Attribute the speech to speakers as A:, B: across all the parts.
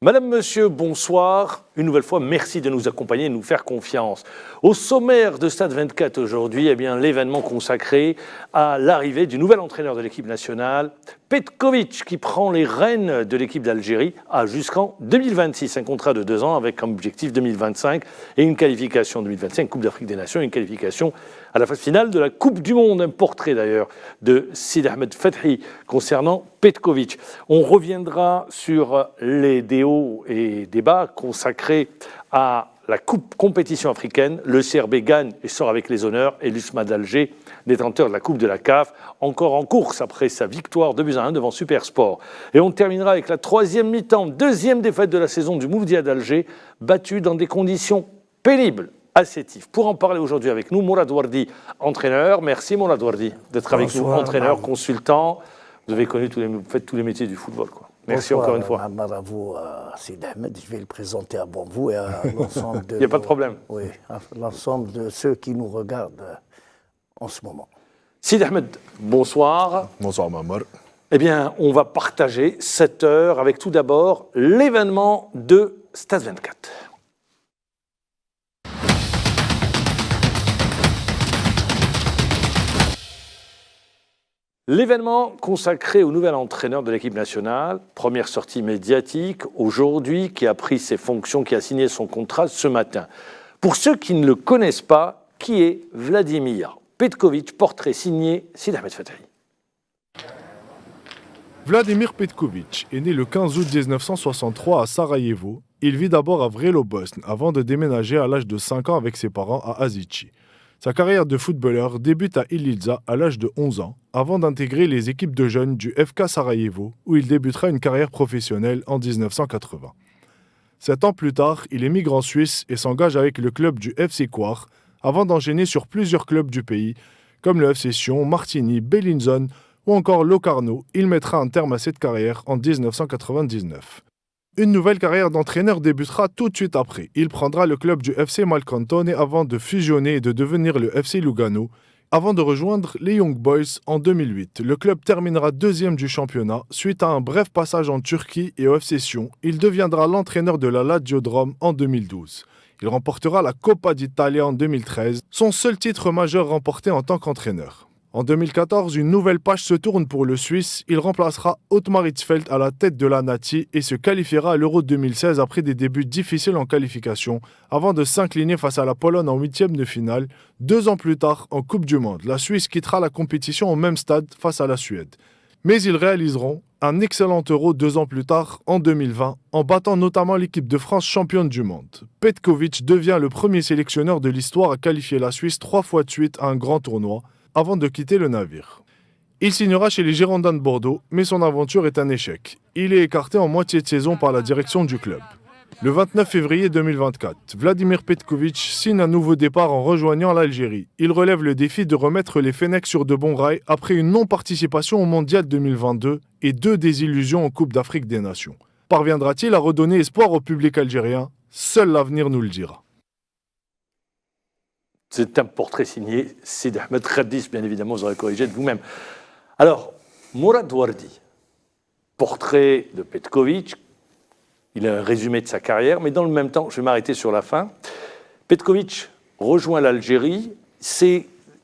A: Madame, Monsieur, bonsoir. Une nouvelle fois, merci de nous accompagner et de nous faire confiance. Au sommaire de Stade 24 aujourd'hui, l'événement consacré à l'arrivée du nouvel entraîneur de l'équipe nationale, Petković, qui prend les rênes de l'équipe d'Algérie jusqu'en 2026. Un contrat de 2 ans avec comme objectif 2025 et une qualification 2025, Coupe d'Afrique des Nations et une qualification à la phase finale de la Coupe du Monde. Un portrait d'ailleurs de Sidi Ahmed Fethi concernant Petković. On reviendra sur les déos et débats consacrés à la compétition africaine. Le CRB gagne et sort avec les honneurs. Et l'USMA d'Alger, détenteur de la Coupe de la CAF, encore en course après sa victoire 2-1 devant Supersport. Et on terminera avec la troisième mi-temps, deuxième défaite de la saison du Mouloudia d'Alger, battu dans des conditions pénibles. Pour en parler aujourd'hui avec nous, Mourad Wardi, entraîneur. Merci Mourad Wardi d'être avec nous, entraîneur, consultant. Vous avez connu vous faites tous les métiers du football, quoi. Merci encore une fois.
B: À vous, Sidi Ahmed. Je vais le présenter avant vous et à l'ensemble de...
A: Il n'y a pas de problème.
B: Oui, à l'ensemble de ceux qui nous regardent en ce moment.
A: Sidi Ahmed, bonsoir.
C: Bonsoir, Mamar.
A: On va partager 7 heures avec tout d'abord l'événement de Stade 24. L'événement consacré au nouvel entraîneur de l'équipe nationale, première sortie médiatique aujourd'hui, qui a pris ses fonctions, qui a signé son contrat ce matin. Pour ceux qui ne le connaissent pas, qui est Vladimir Petković, portrait signé Sidi Ahmed Fethi.
C: Vladimir Petković est né le 15 août 1963 à Sarajevo. Il vit d'abord à Vrelo-Bosne avant de déménager à l'âge de 5 ans avec ses parents à Azici. Sa carrière de footballeur débute à Ilidža à l'âge de 11 ans, avant d'intégrer les équipes de jeunes du FK Sarajevo, où il débutera une carrière professionnelle en 1980. 7 ans plus tard, il émigre en Suisse et s'engage avec le club du FC Coire, avant d'enchaîner sur plusieurs clubs du pays, comme le FC Sion, Martigny, Bellinzone ou encore Locarno. Il mettra un terme à cette carrière en 1999. Une nouvelle carrière d'entraîneur débutera tout de suite après. Il prendra le club du FC Malcantone avant de fusionner et de devenir le FC Lugano, avant de rejoindre les Young Boys en 2008. Le club terminera 2e du championnat. Suite à un bref passage en Turquie et au FC Sion, il deviendra l'entraîneur de la Lazio de Rome en 2012. Il remportera la Coppa d'Italia en 2013, son seul titre majeur remporté en tant qu'entraîneur. En 2014, une nouvelle page se tourne pour le Suisse. Il remplacera Otmar Hitzfeld à la tête de la Nati et se qualifiera à l'Euro 2016 après des débuts difficiles en qualification, avant de s'incliner face à la Pologne en 8e de finale. 2 ans plus tard, en Coupe du Monde, la Suisse quittera la compétition au même stade face à la Suède. Mais ils réaliseront un excellent Euro 2 ans plus tard, en 2020, en battant notamment l'équipe de France championne du monde. Petković devient le premier sélectionneur de l'histoire à qualifier la Suisse 3 fois de suite à un grand tournoi, avant de quitter le navire. Il signera chez les Girondins de Bordeaux, mais son aventure est un échec. Il est écarté en moitié de saison par la direction du club. Le 29 février 2024, Vladimir Petković signe un nouveau départ en rejoignant l'Algérie. Il relève le défi de remettre les Fennecs sur de bons rails après une non-participation au Mondial 2022 et 2 désillusions en Coupe d'Afrique des Nations. Parviendra-t-il à redonner espoir au public algérien ? Seul l'avenir nous le dira.
A: C'est un portrait signé Sidi Ahmed Khadis, bien évidemment, vous aurez corrigé de vous-même. Alors, Mourad Wardi, portrait de Petković, il a un résumé de sa carrière, mais dans le même temps, je vais m'arrêter sur la fin. Petković rejoint l'Algérie.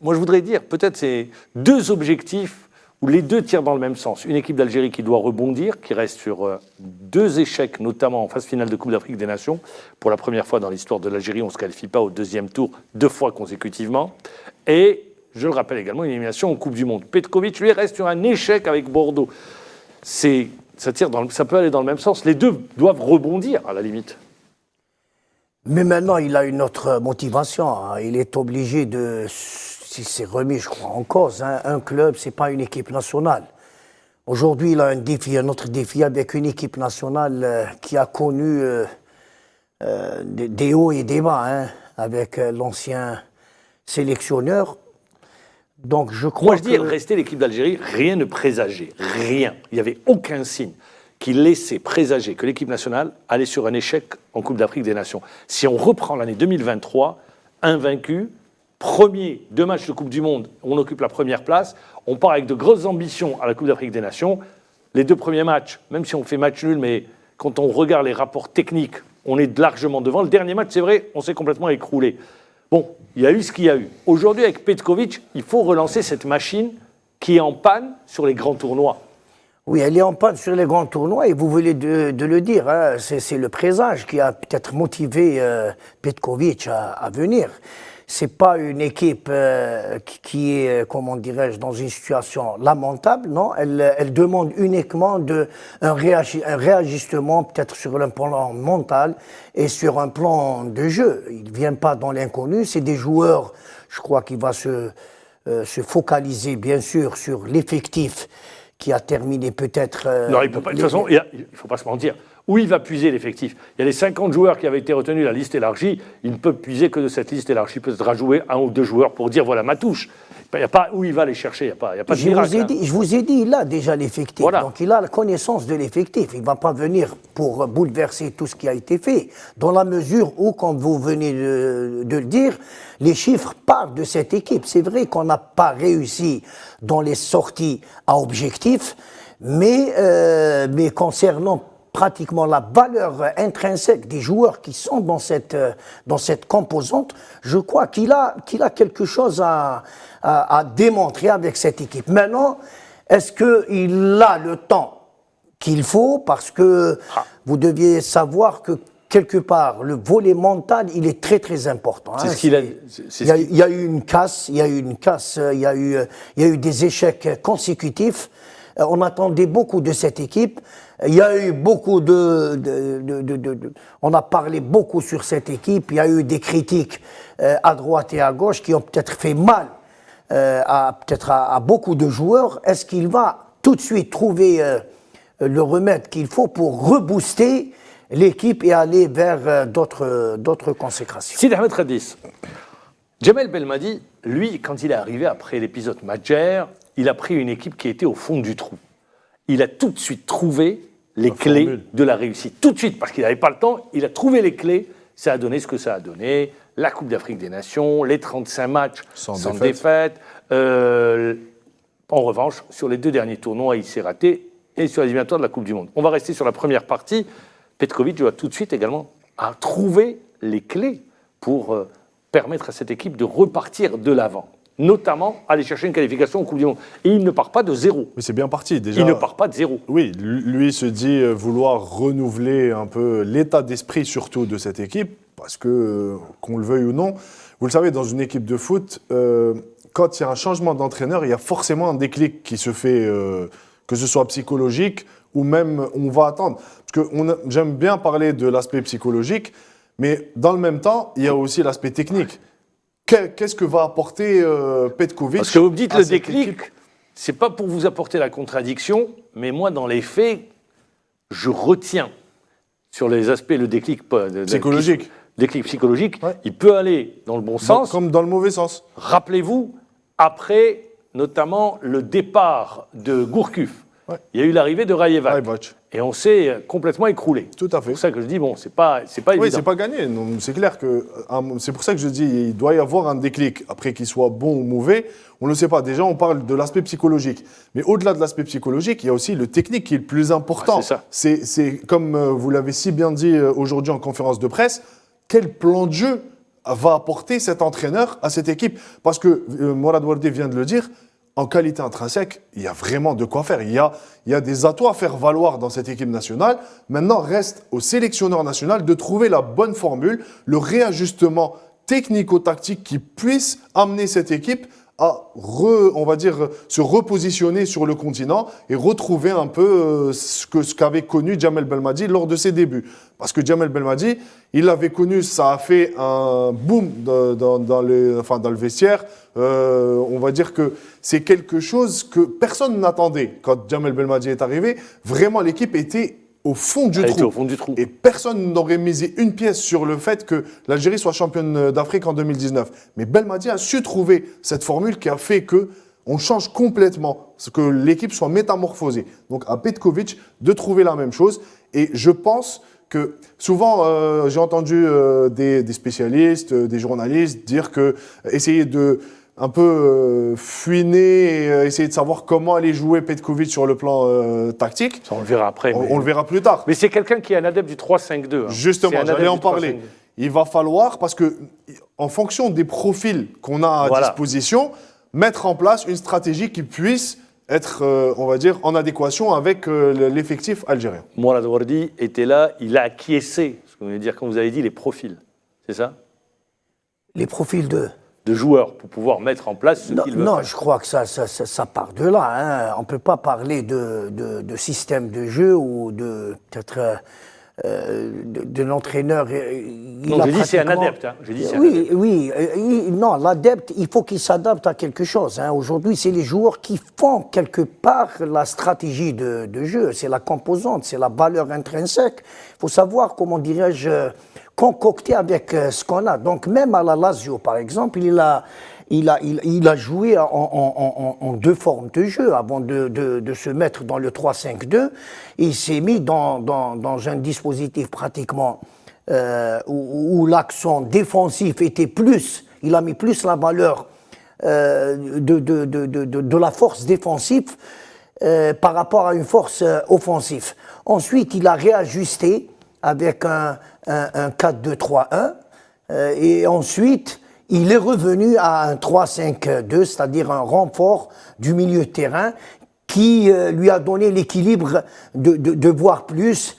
A: Moi je voudrais dire, peut-être c'est 2 objectifs où les 2 tirent dans le même sens. Une équipe d'Algérie qui doit rebondir, qui reste sur 2 échecs, notamment en phase finale de Coupe d'Afrique des Nations. Pour la première fois dans l'histoire de l'Algérie, on ne se qualifie pas au 2e tour 2 fois consécutivement. Et, je le rappelle également, une élimination en Coupe du Monde. Petković, lui, reste sur un échec avec Bordeaux. Ça peut aller dans le même sens. Les 2 doivent rebondir, à la limite.
B: Mais maintenant, il a une autre motivation. Il est obligé de... Si c'est remis, je crois, en cause. Un club, ce n'est pas une équipe nationale. Aujourd'hui, il a un autre défi avec une équipe nationale qui a connu des hauts et des bas, avec l'ancien sélectionneur. Donc, je crois
A: dis, rester l'équipe d'Algérie, rien ne présageait. Rien. Il n'y avait aucun signe qui laissait présager que l'équipe nationale allait sur un échec en Coupe d'Afrique des Nations. Si on reprend l'année 2023, invaincu, premier 2 matchs de Coupe du Monde, on occupe la première place, on part avec de grosses ambitions à la Coupe d'Afrique des Nations. Les 2 premiers matchs, même si on fait match nul, mais quand on regarde les rapports techniques, on est largement devant. Le dernier match, c'est vrai, on s'est complètement écroulé. Bon, il y a eu ce qu'il y a eu. Aujourd'hui, avec Petkovic, il faut relancer cette machine qui est en panne sur les grands tournois.
B: Oui, elle est en panne sur les grands tournois et vous venez de le dire, hein, c'est le présage qui a peut-être motivé Petkovic à venir. C'est pas une équipe qui est, comment dirais-je, dans une situation lamentable, non. Elle demande uniquement un réajustement, peut-être sur un plan mental et sur un plan de jeu. Il ne vient pas dans l'inconnu. C'est des joueurs, je crois, qui va se focaliser, bien sûr, sur l'effectif qui a terminé peut-être...
A: non, il peut pas. De toute façon, il ne faut pas se mentir. Où il va puiser l'effectif? Il y a les 50 joueurs qui avaient été retenus, la liste élargie. Il ne peut puiser que de cette liste élargie. Il peut rajouter un ou deux joueurs pour dire voilà ma touche. Il n'y a pas où il va les chercher. Il n'y a pas de miracle.
B: Je vous ai dit, il a déjà l'effectif.
A: Voilà.
B: Donc il a la connaissance de l'effectif. Il ne va pas venir pour bouleverser tout ce qui a été fait. Dans la mesure où, comme vous venez de le dire, les chiffres parlent de cette équipe. C'est vrai qu'on n'a pas réussi dans les sorties à objectif, mais concernant pratiquement la valeur intrinsèque des joueurs qui sont dans cette composante, je crois qu'il a quelque chose à démontrer avec cette équipe. Maintenant, est-ce qu'il a le temps qu'il faut? Parce que vous deviez savoir que quelque part, le volet mental, il est très très important.
A: C'est ce qu'il a.
B: Il y a eu une casse, il y a eu des échecs consécutifs. On attendait beaucoup de cette équipe. Il y a eu beaucoup on a parlé beaucoup sur cette équipe. Il y a eu des critiques à droite et à gauche qui ont peut-être fait mal à beaucoup de joueurs. Est-ce qu'il va tout de suite trouver le remède qu'il faut pour rebooster l'équipe et aller vers d'autres consécrations?
A: Sidi Ahmed Khaddis, Djamel Belmadi, lui, quand il est arrivé après l'épisode Madjer, il a pris une équipe qui était au fond du trou. Il a tout de suite trouvé les clés de la réussite. Tout de suite, parce qu'il n'avait pas le temps, il a trouvé les clés. Ça a donné ce que ça a donné. La Coupe d'Afrique des Nations, les 35 matchs sans défaite. En revanche, sur les deux derniers tournois, il s'est raté. Et sur les éliminatoires de la Coupe du Monde. On va rester sur la première partie. Petkovic doit tout de suite également trouver les clés pour permettre à cette équipe de repartir de l'avant. Notamment aller chercher une qualification au Coupe du Monde. Et il ne part pas de zéro.
C: Mais c'est bien parti déjà.
A: Il ne part pas de zéro.
C: Oui, lui se dit vouloir renouveler un peu l'état d'esprit surtout de cette équipe, parce que, qu'on le veuille ou non, vous le savez, dans une équipe de foot, quand il y a un changement d'entraîneur, il y a forcément un déclic qui se fait, que ce soit psychologique ou même on va attendre. Parce que j'aime bien parler de l'aspect psychologique, mais dans le même temps, il y a aussi l'aspect technique. Qu'est-ce que va apporter Petkovic?
A: Parce que vous me dites le déclic, c'est pas pour vous apporter la contradiction, mais moi, dans les faits, je retiens sur les aspects le déclic
C: psychologique.
A: Déclic psychologique,
C: ouais.
A: Il peut aller dans le bon sens.
C: Comme dans le mauvais sens. Rappelez-vous,
A: après, notamment, le départ de Gourcuff.
C: Ouais.
A: Il y a eu l'arrivée de Rayevac. Et on s'est complètement écroulé.
C: Tout à fait.
A: C'est pour ça que je dis, bon, c'est pas évident.
C: Oui, c'est pas gagné. C'est clair que c'est pour ça que je dis, il doit y avoir un déclic. Après, qu'il soit bon ou mauvais, on ne le sait pas. Déjà, on parle de l'aspect psychologique. Mais au-delà de l'aspect psychologique, il y a aussi le technique qui est le plus important.
A: C'est ça.
C: C'est comme vous l'avez si bien dit aujourd'hui en conférence de presse, quel plan de jeu va apporter cet entraîneur à cette équipe? Parce que Mourad Wardé vient de le dire, en qualité intrinsèque, il y a vraiment de quoi faire. Il y a des atouts à faire valoir dans cette équipe nationale. Maintenant, reste au sélectionneur national de trouver la bonne formule, le réajustement technico-tactique qui puisse amener cette équipe à, on va dire, se repositionner sur le continent et retrouver un peu ce qu'avait connu Djamel Belmadi lors de ses débuts. Parce que Djamel Belmadi, il l'avait connu, ça a fait un boom dans le vestiaire. On va dire que c'est quelque chose que personne n'attendait. Quand Djamel Belmadi est arrivé, vraiment l'équipe était au fond du trou. Et personne n'aurait misé une pièce sur le fait que l'Algérie soit championne d'Afrique en 2019. Mais Belmadi a su trouver cette formule qui a fait qu'on change complètement, que l'équipe soit métamorphosée. Donc à Petkovic de trouver la même chose. Et je pense que souvent, j'ai entendu des spécialistes, des journalistes dire que essayer de fouiner et essayer de savoir comment aller jouer Petkovic sur le plan tactique.
A: Ça, on le verra après.
C: On le verra plus tard.
A: Mais c'est quelqu'un qui est un adepte du 3-5-2. Hein.
C: Justement, j'allais en parler. Il va falloir, parce que en fonction des profils qu'on a à disposition, mettre en place une stratégie qui puisse être, on va dire, en adéquation avec l'effectif algérien.
A: Mourad Wardi était là, il a acquiescé, ce que vous voulez dire quand vous avez dit les profils, c'est ça?
B: Les profils de
A: joueurs, pour pouvoir mettre en place ce qu'ils veulent.
B: Non, je crois que ça part de là. Hein. On ne peut pas parler de système de jeu ou de peut-être de l'entraîneur.
A: Non, j'ai dit c'est un adepte. Hein.
B: Non, l'adepte, il faut qu'il s'adapte à quelque chose. Hein. Aujourd'hui, c'est les joueurs qui font quelque part la stratégie de jeu. C'est la composante, c'est la valeur intrinsèque. Il faut savoir, comment dirais-je, concocter avec ce qu'on a. Donc, même à la Lazio, par exemple, il a joué en deux formes de jeu avant de se mettre dans le 3-5-2. Il s'est mis dans un dispositif pratiquement où l'accent défensif était plus, il a mis plus la valeur de la force défensive par rapport à une force offensive. Ensuite, il a réajusté avec un 4-2-3-1 et ensuite il est revenu à un 3-5-2, c'est-à-dire un renfort du milieu de terrain qui lui a donné l'équilibre de voir plus,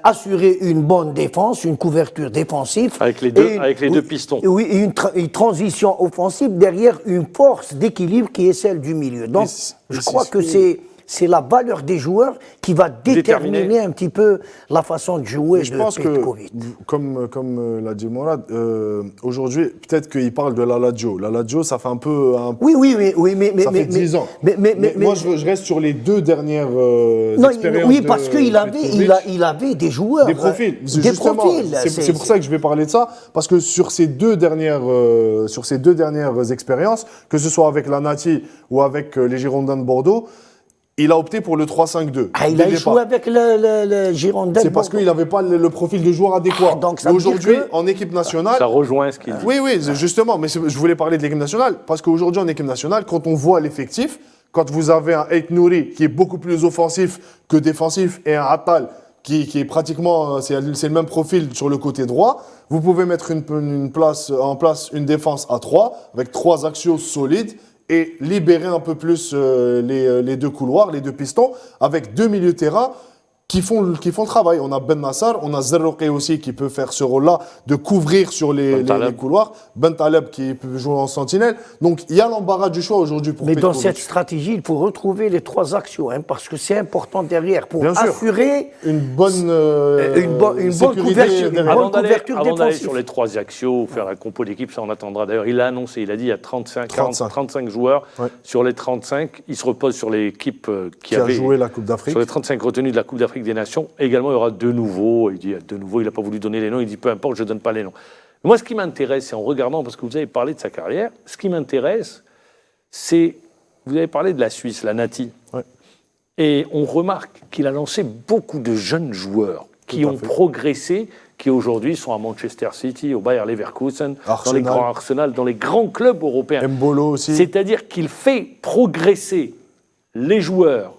B: assurer une bonne défense, une couverture défensive.
A: Avec les deux pistons.
B: Oui, une transition offensive derrière une force d'équilibre qui est celle du milieu. Donc, je crois que c'est la valeur des joueurs qui va déterminer un petit peu la façon de jouer de Petkovic.
C: Comme l'a dit Mourad, aujourd'hui, peut-être qu'il parle de la Lazio. La Lazio, ça fait un peu...
B: Oui, mais...
C: Ça fait 10 ans. Mais moi, je reste sur les deux dernières expériences.
B: Oui, parce qu'il avait des joueurs.
C: Des profils. C'est pour ça que je vais parler de ça. Parce que sur ces deux dernières expériences, que ce soit avec la Nati ou avec les Girondins de Bordeaux, il a opté pour le 3-5-2.
B: Il a échoué avec le Girondins.
C: C'est parce qu'il n'avait pas le profil de joueur adéquat. Mais aujourd'hui, en équipe nationale...
A: Ça rejoint ce qu'il dit.
C: Oui, justement. Mais je voulais parler de l'équipe nationale. Parce qu'aujourd'hui, en équipe nationale, quand on voit l'effectif, quand vous avez un Ait Nouri qui est beaucoup plus offensif que défensif et un Attal qui est pratiquement... C'est le même profil sur le côté droit, vous pouvez mettre en place une défense à 3 avec 3 axios solides et libérer un peu plus les deux couloirs, les deux pistons, avec 2 milieux de terrain qui font le travail. On a Ben Nassar, on a Zerroqi aussi qui peut faire ce rôle-là de couvrir sur les couloirs. Ben Taleb qui peut jouer en sentinelle. Donc il y a l'embarras du choix aujourd'hui pour Petkovic.
B: Mais dans cette stratégie, il faut retrouver les 3 axios, parce que c'est important derrière pour assurer
C: une bonne
B: couverture.
A: Avant d'aller sur les 3 axios, faire un compo d'équipe, ça on attendra. D'ailleurs, il a annoncé, il a dit il y a 35 joueurs. Ouais. Sur les 35, il se repose sur l'équipe qui avait
C: joué la Coupe d'Afrique.
A: Sur les 35 retenus de la Coupe d'Afrique des Nations. Également, il y aura 2 nouveaux. Il dit 2 nouveaux, il n'a pas voulu donner les noms. Il dit peu importe, je ne donne pas les noms. Mais moi, ce qui m'intéresse, c'est en regardant, parce que vous avez parlé de sa carrière, ce qui m'intéresse, c'est, vous avez parlé de la Suisse, la Nati.
C: Ouais.
A: Et on remarque qu'il a lancé beaucoup de jeunes joueurs qui ont progressé, qui aujourd'hui sont à Manchester City, au Bayer Leverkusen, dans les grands Arsenal, dans les grands clubs européens.
C: Mbolo aussi.
A: C'est-à-dire qu'il fait progresser les joueurs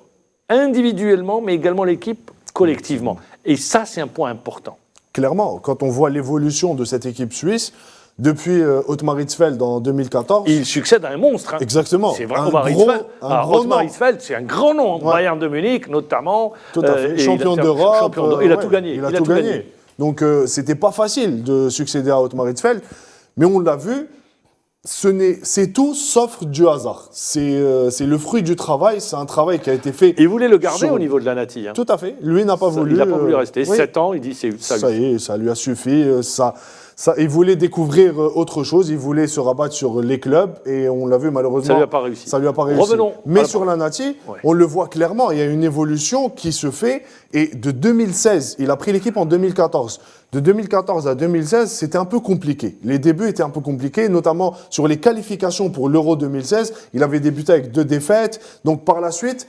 A: individuellement, mais également l'équipe collectivement. Et ça, c'est un point important.
C: Clairement, quand on voit l'évolution de cette équipe suisse, depuis Otmar Hitzfeld en 2014...
A: Il succède à un monstre. Hein.
C: Exactement.
A: C'est vrai, Otmar Hitzfeld, c'est un grand nom. Bayern de Munich, notamment.
C: Tout à fait. Champion d'Europe.
A: Il a tout gagné.
C: Il a tout gagné. Donc, c'était pas facile de succéder à Otmar Hitzfeld. Mais on l'a vu, c'est tout sauf du hasard. C'est le fruit du travail. C'est un travail qui a été fait.
A: Et il voulait le garder au niveau de la Nati. Hein.
C: Tout à fait. Lui n'a pas voulu.
A: Il n'a pas voulu rester. 7 ans, il dit ça
C: y est, ça lui a suffi. Il voulait découvrir autre chose. Il voulait se rabattre sur les clubs. Et on l'a vu malheureusement.
A: Ça lui a pas réussi.
C: Revenons. Mais sur la Nati, on le voit clairement. Il y a une évolution qui se fait. Et de 2016, il a pris l'équipe en 2014. De 2014 à 2016, c'était un peu compliqué. Les débuts étaient un peu compliqués, notamment sur les qualifications pour l'Euro 2016. Il avait débuté avec 2 défaites. Donc par la suite,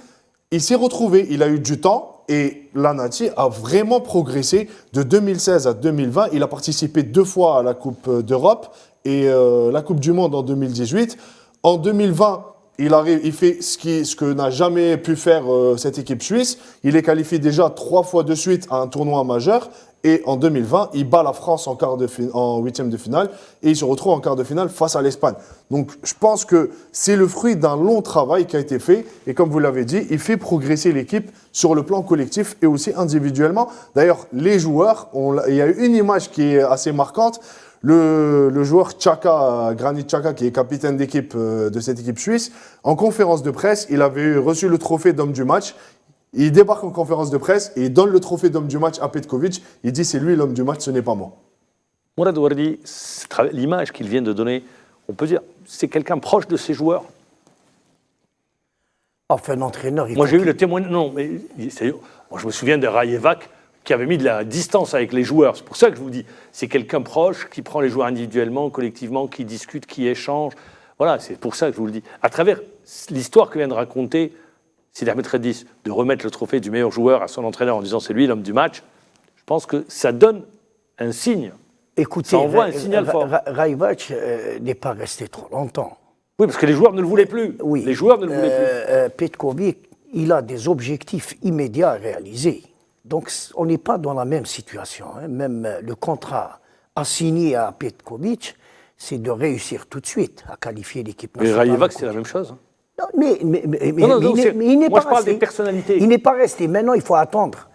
C: il s'est retrouvé, il a eu du temps et la Nati a vraiment progressé de 2016 à 2020. Il a participé 2 fois à la Coupe d'Europe et la Coupe du Monde en 2018. En 2020, il fait ce que n'a jamais pu faire cette équipe suisse. Il est qualifié déjà 3 fois de suite à un tournoi majeur. Et en 2020, il bat la France en huitième de finale et il se retrouve en quart de finale face à l'Espagne. Donc je pense que c'est le fruit d'un long travail qui a été fait. Et comme vous l'avez dit, il fait progresser l'équipe sur le plan collectif et aussi individuellement. D'ailleurs, les joueurs, il y a eu une image qui est assez marquante. Le joueur Xhaka, Granit Xhaka, qui est capitaine d'équipe de cette équipe suisse, en conférence de presse, il avait reçu le trophée d'homme du match. Il débarque en conférence de presse et il donne le trophée d'homme du match à Petkovic. Il dit c'est lui l'homme du match, ce n'est pas moi.
A: Mourad Ouardi, l'image qu'il vient de donner, on peut dire, c'est quelqu'un proche de ses joueurs.
B: Enfin, l'entraîneur...
A: Moi, j'ai eu le témoignage... Non, mais moi, je me souviens de Rayevac qui avait mis de la distance avec les joueurs. C'est pour ça que je vous dis, c'est quelqu'un proche qui prend les joueurs individuellement, collectivement, qui discute, qui échange. Voilà, c'est pour ça que je vous le dis. À travers l'histoire que vient de raconter Sidi Ahmed Redis, de remettre le trophée du meilleur joueur à son entraîneur en disant c'est lui l'homme du match, je pense que ça donne un signe.
B: Écoutez,
A: ça envoie un signal fort.
B: Rayevac n'est pas resté trop longtemps.
A: Oui, parce que les joueurs ne le voulaient plus.
B: Oui.
A: Les joueurs ne le voulaient plus.
B: Petkovic, il a des objectifs immédiats à réaliser. Donc, on n'est pas dans la même situation. Hein. Même le contrat assigné à Petkovic, c'est de réussir tout de suite à qualifier l'équipe nationale.
A: Mais Rayevac, c'est la même chose.
B: Non, mais il n'est pas resté.
A: Moi, je parle des personnalités.
B: Il n'est pas resté. Maintenant, il faut attendre.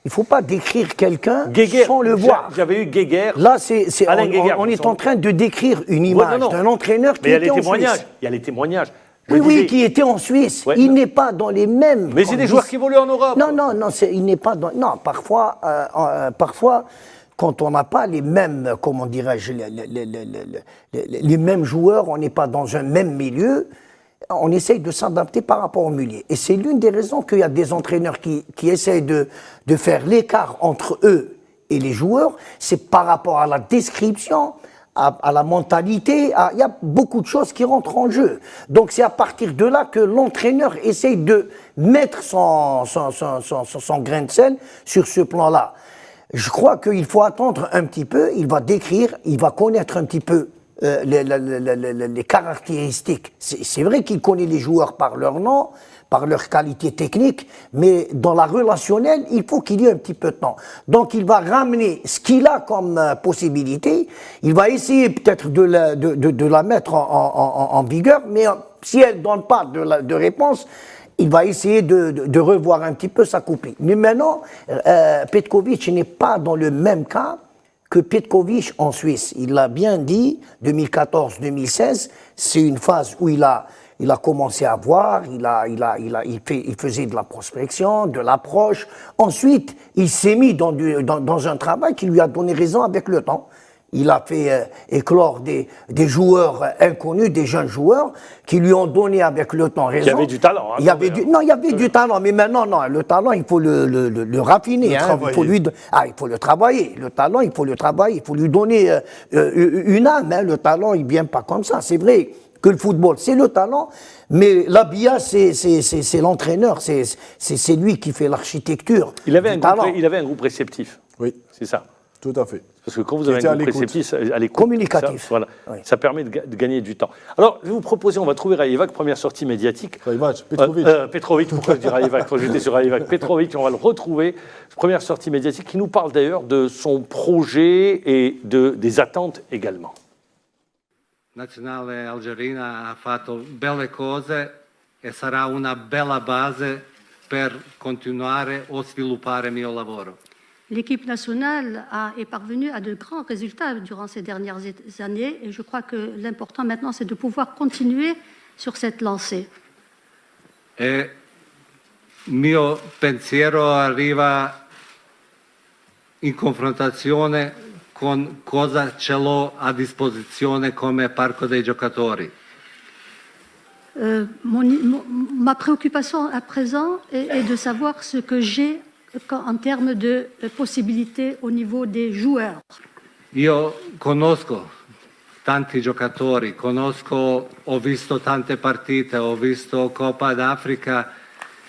B: Il ne faut pas décrire quelqu'un sans le voir.
A: J'avais eu Guéguerre.
B: Là, on est en train de décrire une image d'un entraîneur qui était en Suisse.
A: Il y a les témoignages.
B: Oui, qui était en Suisse. Ouais, il n'est pas dans les mêmes...
A: Mais c'est des joueurs qui évoluent en Europe.
B: Non, il n'est pas dans... Non, parfois, quand on n'a pas les mêmes, comment dirais-je, les mêmes joueurs, on n'est pas dans un même milieu, on essaye de s'adapter par rapport au milieu. Et c'est l'une des raisons qu'il y a des entraîneurs qui essayent de faire l'écart entre eux et les joueurs, c'est par rapport à la description, à la mentalité, il y a beaucoup de choses qui rentrent en jeu. Donc c'est à partir de là que l'entraîneur essaye de mettre son grain de sel sur ce plan-là. Je crois qu'il faut attendre un petit peu, il va décrire, il va connaître un petit peu les caractéristiques. C'est vrai qu'il connaît les joueurs par leur nom, par leur qualité technique, mais dans la relationnelle, il faut qu'il y ait un petit peu de temps. Donc il va ramener ce qu'il a comme possibilité, il va essayer peut-être de la mettre en vigueur, mais si elle ne donne pas de réponse, il va essayer de revoir un petit peu sa copie. Mais maintenant, Petkovic n'est pas dans le même cas que Petkovic en Suisse. Il l'a bien dit, 2014-2016, c'est une phase où il a commencé à voir, il faisait de la prospection, de l'approche. Ensuite, il s'est mis dans un travail qui lui a donné raison avec le temps. Il a fait éclore des joueurs inconnus, des jeunes joueurs, qui lui ont donné avec le temps raison.
A: Il y avait du talent. Hein,
B: il y avait du talent, mais maintenant, non, le talent, il faut le raffiner. Il faut le travailler. Le talent, il faut le travailler. Il faut lui donner une âme. Hein. Le talent, il ne vient pas comme ça. C'est vrai que le football, c'est le talent, mais l'habillage, c'est l'entraîneur. C'est lui qui fait l'architecture.
A: Il avait un groupe réceptif.
C: Oui.
A: C'est ça.
C: Tout à fait.
A: Parce que quand vous avez un groupe réceptif, à l'écoute,
B: communicatif,
A: ça permet de gagner du temps. Alors, je vais vous proposer, on va trouver Rayevac, première sortie médiatique.
C: Rayevac, Petrovic.
A: Petrovic, pourquoi je dis Rayevac quand j'étais sur Rayevac. Petrovic, on va le retrouver. Première sortie médiatique qui nous parle d'ailleurs de son projet et des attentes également.
D: Nazionale algerina ha fatto belle cose e sarà una bella base per continuare o sviluppare il mio lavoro.
E: L'équipe nationale est parvenue à de grands résultats durant ces dernières années et je crois que l'important maintenant c'est de pouvoir continuer sur cette lancée.
D: E mio pensiero arriva in confrontazione con cosa ce l'ho a disposizione come parco dei giocatori.
E: Ma préoccupation à présent est de savoir ce que j'ai en termes de possibilités au niveau des joueurs.
D: Io conosco tanti giocatori, ho visto tante partite, ho visto Coppa d'Africa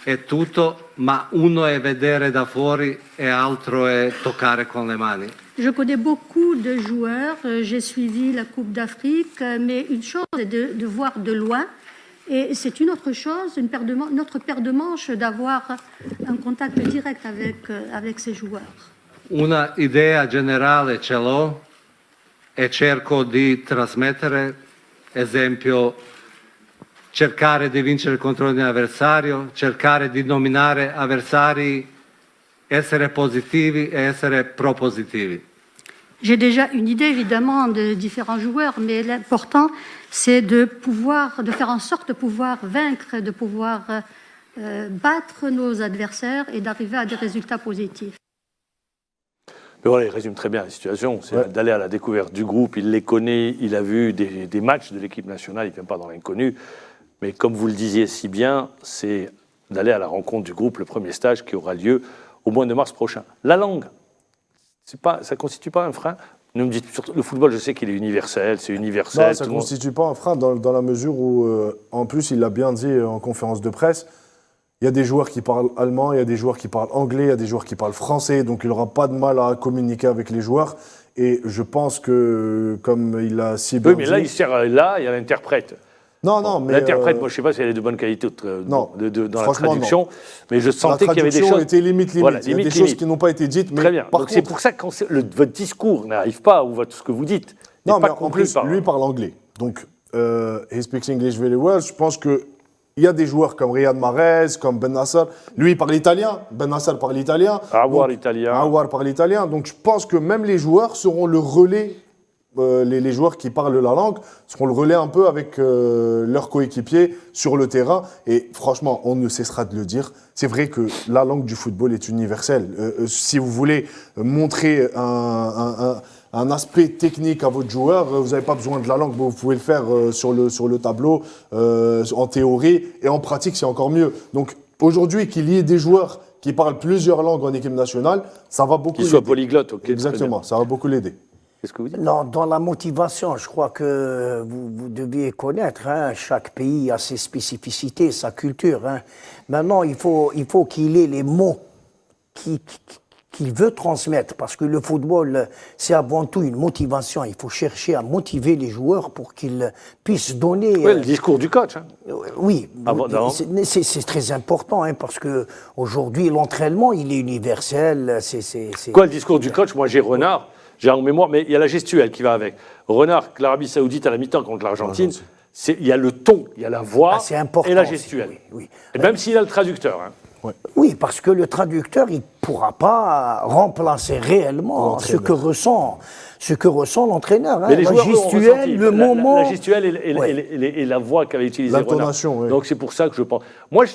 D: e tutto, ma uno è vedere da fuori e altro è toccare con le mani.
E: Je connais beaucoup de joueurs, j'ai suivi la Coupe d'Afrique, mais une chose est de voir de loin, et c'est une autre chose, notre paire de manches, d'avoir un contact direct avec ces joueurs.
D: Una idea generale ce l'ho e cerco di trasmettere, esempio, cercare di vincere contro ogni avversario, cercare di dominare avversari, essere positivi e essere propositivi.
E: J'ai déjà une idée évidemment de différents joueurs, mais l'important c'est de faire en sorte de pouvoir vaincre, de pouvoir battre nos adversaires et d'arriver à des résultats positifs.
A: Mais voilà, il résume très bien la situation. C'est d'aller à la découverte du groupe. Il les connaît, il a vu des matchs de l'équipe nationale, il ne vient pas dans l'inconnu. Mais comme vous le disiez si bien, c'est d'aller à la rencontre du groupe, le premier stage qui aura lieu au mois de mars prochain. La langue, ça ne constitue pas un frein? Ne me dites surtout, le football, je sais qu'il est universel, c'est universel.
C: Non, ça ne constitue pas un frein dans la mesure où, en plus, il l'a bien dit en conférence de presse, il y a des joueurs qui parlent allemand, il y a des joueurs qui parlent anglais, il y a des joueurs qui parlent français, donc il n'aura pas de mal à communiquer avec les joueurs. Et je pense que, comme il a si bien dit...
A: Oui, mais là, il y a l'interprète.
C: Non, mais...
A: L'interprète, moi, je ne sais pas si elle est de bonne qualité dans la traduction,
C: non.
A: Mais je sentais qu'il y avait des choses...
C: La traduction était limite.
A: Voilà,
C: il y a des choses qui n'ont pas été dites, mais
A: très bien.
C: Par
A: donc
C: contre...
A: c'est pour ça que quand votre discours n'arrive pas, ou ce que vous dites,
C: non,
A: n'est pas
C: mais en
A: compris
C: plus,
A: par...
C: lui parle anglais. Donc, he speaks English very well. Je pense que il y a des joueurs comme Riyad Mahrez, comme Ben Nasser. Lui, il parle italien. Ben Nasser parle italien.
A: Awar italien.
C: Awar parle italien. Donc, je pense que même les joueurs seront le relais. Les joueurs qui parlent la langue seront le relais un peu avec leurs coéquipiers sur le terrain. Et franchement, on ne cessera de le dire. C'est vrai que la langue du football est universelle. Si vous voulez montrer un aspect technique à votre joueur, vous n'avez pas besoin de la langue, vous pouvez le faire sur le tableau, en théorie, et en pratique, c'est encore mieux. Donc aujourd'hui, qu'il y ait des joueurs qui parlent plusieurs langues en équipe nationale, ça va beaucoup l'aider.
A: Qu'ils soient polyglottes, ok.
C: Exactement, ça va beaucoup l'aider.
A: Qu'est-ce que vous dites?
B: Non, dans la motivation, je crois que vous deviez connaître, hein, chaque pays a ses spécificités, sa culture. Hein. Maintenant, il faut qu'il ait les mots qu'il veut transmettre, parce que le football, c'est avant tout une motivation. Il faut chercher à motiver les joueurs pour qu'ils puissent donner...
A: Oui, le discours du coach. Hein.
B: Oui, c'est très important, hein, parce qu'aujourd'hui, l'entraînement, il est universel.
A: Quoi, le discours du coach? Moi, j'ai Renard, j'ai en mémoire, mais il y a la gestuelle qui va avec. Renard, l'Arabie Saoudite à la mi-temps contre l'Argentine, il y a le ton, il y a la voix et la gestuelle. Oui. Et même s'il a le traducteur. Hein.
B: Oui, parce que le traducteur, il ne pourra pas remplacer réellement ce que ressent l'entraîneur. Hein.
A: Mais les joueurs
B: gestuelle, le moment...
A: La gestuelle et la voix qu'avait utilisée Renard.
C: L'intonation, oui.
A: Donc c'est pour ça que je pense... Moi,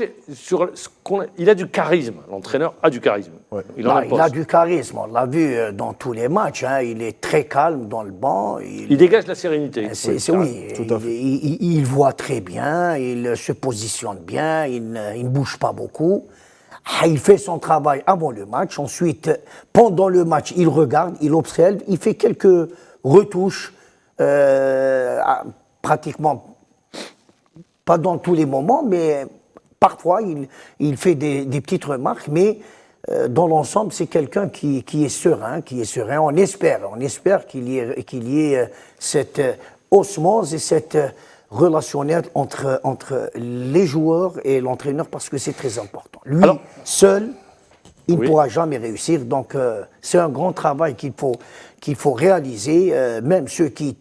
A: il a du charisme. L'entraîneur a du charisme. Ouais.
B: Il a du charisme. On l'a vu dans tous les matchs. Hein. Il est très calme dans le banc.
A: Il dégage la sérénité.
B: Tout à fait. Il voit très bien, il se positionne bien, il ne bouge pas beaucoup. Il fait son travail avant le match. Ensuite, pendant le match, il regarde, il observe, il fait quelques retouches, pratiquement pas dans tous les moments, mais parfois il fait des petites remarques. Mais dans l'ensemble, c'est quelqu'un qui est serein, On espère qu'il y ait cette osmose et cette relationnel entre les joueurs et l'entraîneur, parce que c'est très important. Lui, seul, il ne pourra jamais réussir. Donc, c'est un grand travail qu'il faut réaliser. Même ceux qui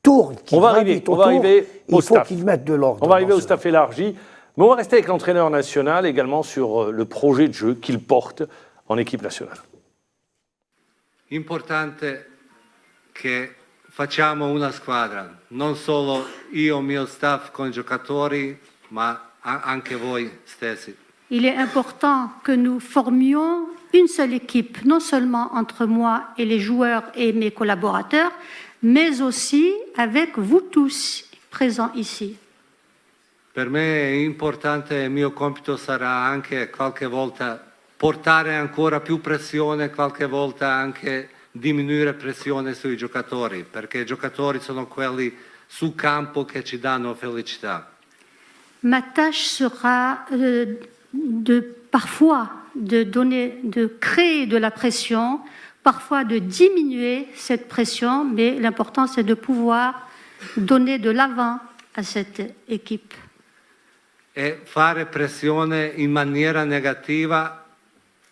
B: tournent,
A: on va arriver au staff.
B: Il faut qu'ils mettent de l'ordre.
A: On va arriver au staff élargi. Mais on va rester avec l'entraîneur national également sur le projet de jeu qu'il porte en équipe nationale.
D: Importante che facciamo una squadra, non solo io, mio staff con giocatori, ma anche voi stessi.
E: Il est important que nous formions une seule équipe, non seulement entre moi et les joueurs et mes collaborateurs, mais aussi avec vous tous présents ici.
D: Per me è importante, il mio compito sarà anche qualche volta portare ancora più pressione, qualche volta anche diminuire pressione sui giocatori, perché i giocatori sono quelli sul campo che ci danno felicità.
E: Ma tâche sera parfois de créer de la pression, parfois de diminuer cette pression, mais l'important c'est de pouvoir donner de l'avant à cette équipe.
D: E fare pressione in maniera negativa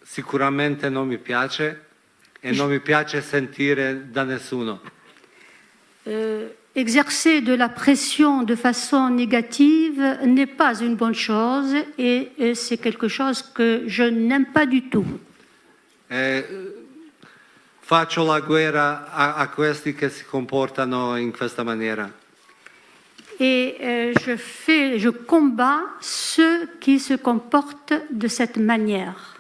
D: sicuramente non mi piace e non mi piace sentire da nessuno.
E: Exercer de la pression de façon négative n'est pas une bonne chose et c'est quelque chose que je n'aime pas du tout.
D: Faccio la guerra a questi che si comportano in questa maniera.
E: Et je combats ceux qui se comportent de cette manière.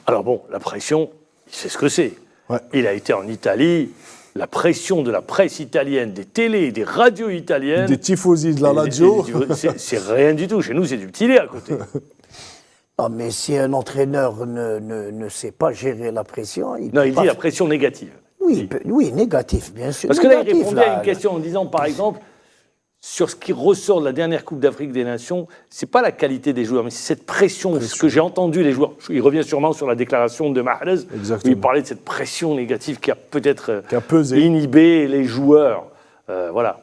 A: Alors bon, la pression, il sait ce que c'est.
C: Ouais.
A: Il a été en Italie, la pression de la presse italienne, des télés, des radios italiennes.
C: Des tifosi de la Lazio.
A: C'est rien du tout. Chez nous, c'est du petit lait à côté.
B: Non, mais si un entraîneur ne sait pas gérer la pression...
A: Il
B: peut
A: dit
B: pas
A: la
B: faire-
A: pression négative.
B: Oui, négatif, bien sûr.
A: Parce que là, il
B: Négatif,
A: répondait à
B: là.
A: une question en disant, par exemple, sur ce qui ressort de la dernière Coupe d'Afrique des Nations, c'est pas la qualité des joueurs, mais c'est cette pression, ce que j'ai entendu les joueurs. Il revient sûrement sur la déclaration de Mahrez, où
C: Exactement.
A: il parlait de cette pression négative qui a peut-être
C: Qui a pesé.
A: inhibé les joueurs. Voilà.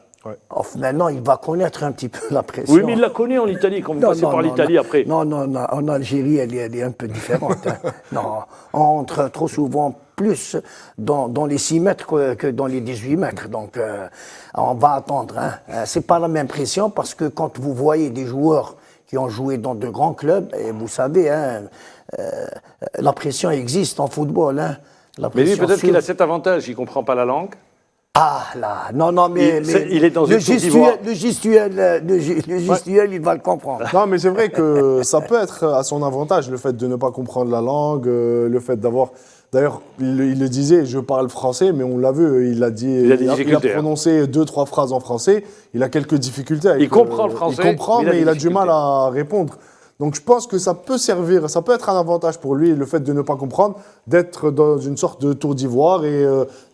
B: Maintenant, il va connaître un petit peu la pression.
A: Oui, mais il la connaît en Italie, quand vous passez par l'Italie après.
B: Non, en Algérie, elle est un peu différente. Hein. Non, on entre trop souvent plus dans les 6 mètres que dans les 18 mètres. Donc, on va attendre. Hein. C'est pas la même pression parce que quand vous voyez des joueurs qui ont joué dans de grands clubs, et vous savez, hein, la pression existe en football. Hein. La
A: Mais lui,
B: pression
A: peut-être
B: sur-
A: qu'il a cet avantage, il ne comprend pas la langue.
B: Ah là, non, mais
A: Il est dans une Côte d'Ivoire.
B: le gestuel, il va le comprendre.
C: Non, mais c'est vrai que ça peut être à son avantage, le fait de ne pas comprendre la langue, le fait d'avoir... D'ailleurs, il le disait, je parle français, mais on l'a vu, il a dit...
A: Il a des
C: il
A: difficultés,
C: a prononcé 2-3 phrases en français, il a quelques difficultés avec...
A: Il comprend le français,
C: Il comprend,
A: mais il a
C: mais
A: des
C: il a du mal
A: difficultés.
C: à répondre. Donc je pense que ça peut servir, ça peut être un avantage pour lui, le fait de ne pas comprendre, d'être dans une sorte de tour d'ivoire et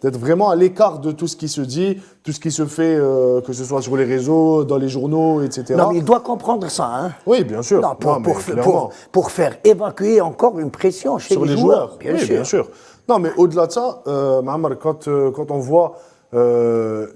C: d'être vraiment à l'écart de tout ce qui se dit, tout ce qui se fait, que ce soit sur les réseaux, dans les journaux, etc.
B: Non, mais il doit comprendre ça. Hein.
C: Oui, bien sûr.
B: Non,
C: Non, mais clairement.
B: pour faire évacuer encore une pression chez
C: Sur
B: les
C: les
B: joueurs.
C: joueurs,
B: Bien
C: oui,
B: sûr.
C: bien sûr. Non, mais au-delà de ça, Mahamar, quand on voit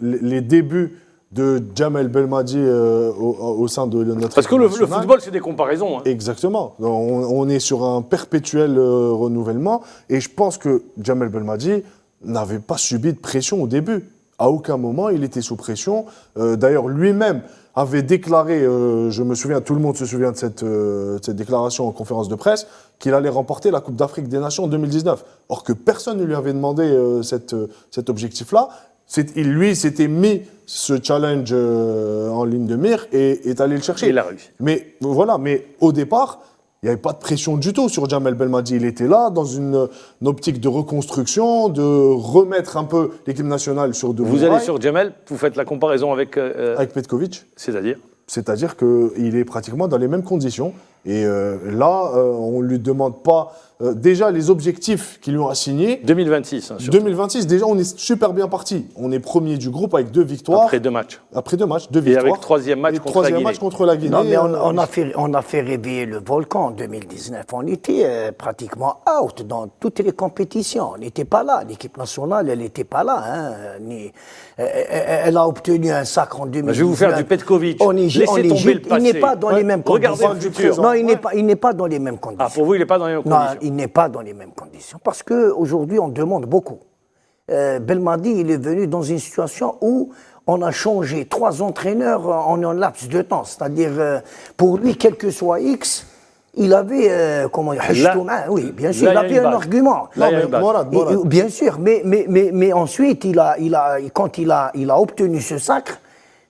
C: les débuts de Jamel Belmadi au sein de notre
A: Parce que le
C: équipe nationale,
A: football, c'est des comparaisons. Hein.
C: exactement. On est sur un perpétuel renouvellement et je pense que Jamel Belmadi n'avait pas subi de pression au début. À aucun moment, il était sous pression. D'ailleurs, lui-même avait déclaré, je me souviens, tout le monde se souvient de cette déclaration en conférence de presse, qu'il allait remporter la Coupe d'Afrique des Nations en 2019. Or que personne ne lui avait demandé cet objectif-là. Lui s'était mis ce challenge en ligne de mire et est allé le chercher.
A: Il a réussi.
C: Mais voilà, mais au départ, il n'y avait pas de pression du tout sur Jamel Belmadi. Il était là dans une optique de reconstruction, de remettre un peu l'équipe nationale sur de bons
A: Vous allez
C: rails.
A: sur Jamel, vous faites la comparaison avec...
C: Avec Petkovic,
A: c'est-à-dire
C: qu'il est pratiquement dans les mêmes conditions. Et là, on ne lui demande pas déjà les objectifs qu'ils lui ont assignés.
A: 2026, hein, surtout.
C: 2026, déjà, on est super bien parti. On est premier du groupe avec 2 victoires.
A: Après 2 matchs.
C: Après 2 matchs, 2
A: Et
C: victoires.
A: avec troisième match
C: Et
A: contre
C: troisième
A: la Guinée.
C: match contre la Guinée.
B: Non, mais on a fait réveiller le volcan en 2019. On était pratiquement out dans toutes les compétitions. On n'était pas là. L'équipe nationale, elle n'était pas là. Hein. Elle a obtenu un sacre en 2019.
A: Je vais vous faire du Petkovic. Laissez tomber le passé.
B: Il n'est pas dans les mêmes
A: Regardez
B: conditions.
A: le futur.
B: Non, il n'est pas dans les mêmes conditions.
A: Ah, pour vous, il n'est pas dans les mêmes
B: Non,
A: conditions.
B: il n'est pas dans les mêmes conditions. Parce qu'aujourd'hui, on demande beaucoup. Belmadi, il est venu dans une situation où on a changé 3 entraîneurs en un laps de temps. C'est-à-dire, pour lui, quel que soit X, il avait, oui, bien sûr, il
A: là, il y a
B: avait
A: une
B: un
A: base.
B: argument.
A: Là, il y a
C: mais
A: une base.
C: Morad,
B: Bien sûr, mais ensuite, quand il a obtenu ce sacre,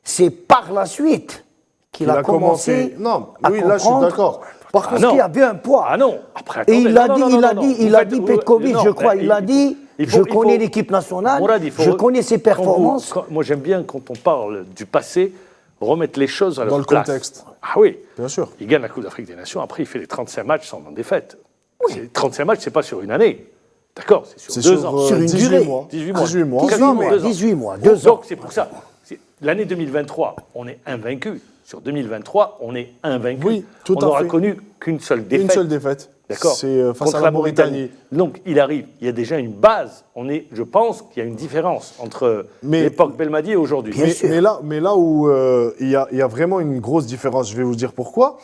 B: c'est par la suite qu'il a commencé
C: Non,
B: à
C: oui, là, je suis
B: comprendre
C: d'accord. Par
B: parce
A: non.
B: qu'il y avait un poids.
A: Ah non, après,
B: Et
A: attendez.
B: il a
A: Non,
B: dit,
A: non,
B: il
A: non,
B: a
A: non,
B: dit,
A: vous
B: il a
A: faites-
B: dit
A: vous-
B: Petkovic,
A: non,
B: je crois,
A: mais
B: il a dit,
A: il faut-
B: je
A: il faut-
B: connais l'équipe nationale,
A: Mourad, il faut-
B: je connais ses performances.
A: Moi, j'aime bien, quand on parle du passé, remettre les choses à leur
C: Dans le
A: place.
C: contexte.
A: Ah oui.
C: Bien sûr.
A: Il gagne la Coupe d'Afrique des Nations, après, il fait les 35 matchs sans défaite. C'est 35 matchs, c'est pas sur une année. D'accord, c'est sur
C: C'est
A: 2
C: sur,
A: ans.
B: Sur une
C: 18
B: durée.
C: mois.
A: 18 mois.
C: 18 mois.
B: 18
A: Non,
B: mois,
A: mais 2 ans.
B: 18 mois, 2 ans.
A: Donc, c'est pour ça. L'année 2023, on est invaincu. Sur 2023, on est invaincu.
C: Oui, tout
A: on
C: à
A: n'aura
C: fait.
A: connu qu'une seule défaite.
C: Une seule défaite.
A: D'accord.
C: C'est face
A: Contre
C: à la Mauritanie.
A: Donc, il arrive. Il y a déjà une base. Je pense qu'il y a une différence entre l'époque Belmadi et aujourd'hui.
C: Mais là où il y a vraiment une grosse différence, je vais vous dire pourquoi.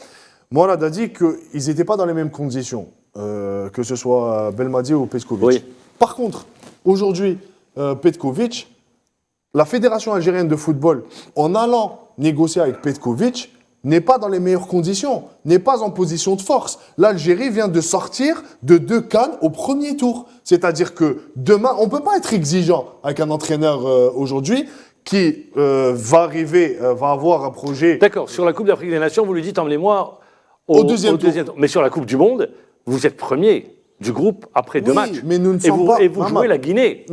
C: Mourad a dit qu'ils n'étaient pas dans les mêmes conditions, que ce soit Belmadi ou Petkovic.
A: Oui.
C: Par contre, aujourd'hui, Petkovic, la Fédération algérienne de football, en allant négocier avec Petkovic, n'est pas dans les meilleures conditions, n'est pas en position de force. L'Algérie vient de sortir de 2 CAN au premier tour. C'est-à-dire que demain, on ne peut pas être exigeant avec un entraîneur aujourd'hui qui va avoir un projet.
A: D'accord, sur la Coupe d'Afrique des Nations, vous lui dites emmenez-moi
C: au deuxième tour.
A: Mais sur la Coupe du Monde, vous êtes premier du groupe après 2 matchs.
C: Mais nous ne sommes pas.
A: Et vous jouez la Guinée.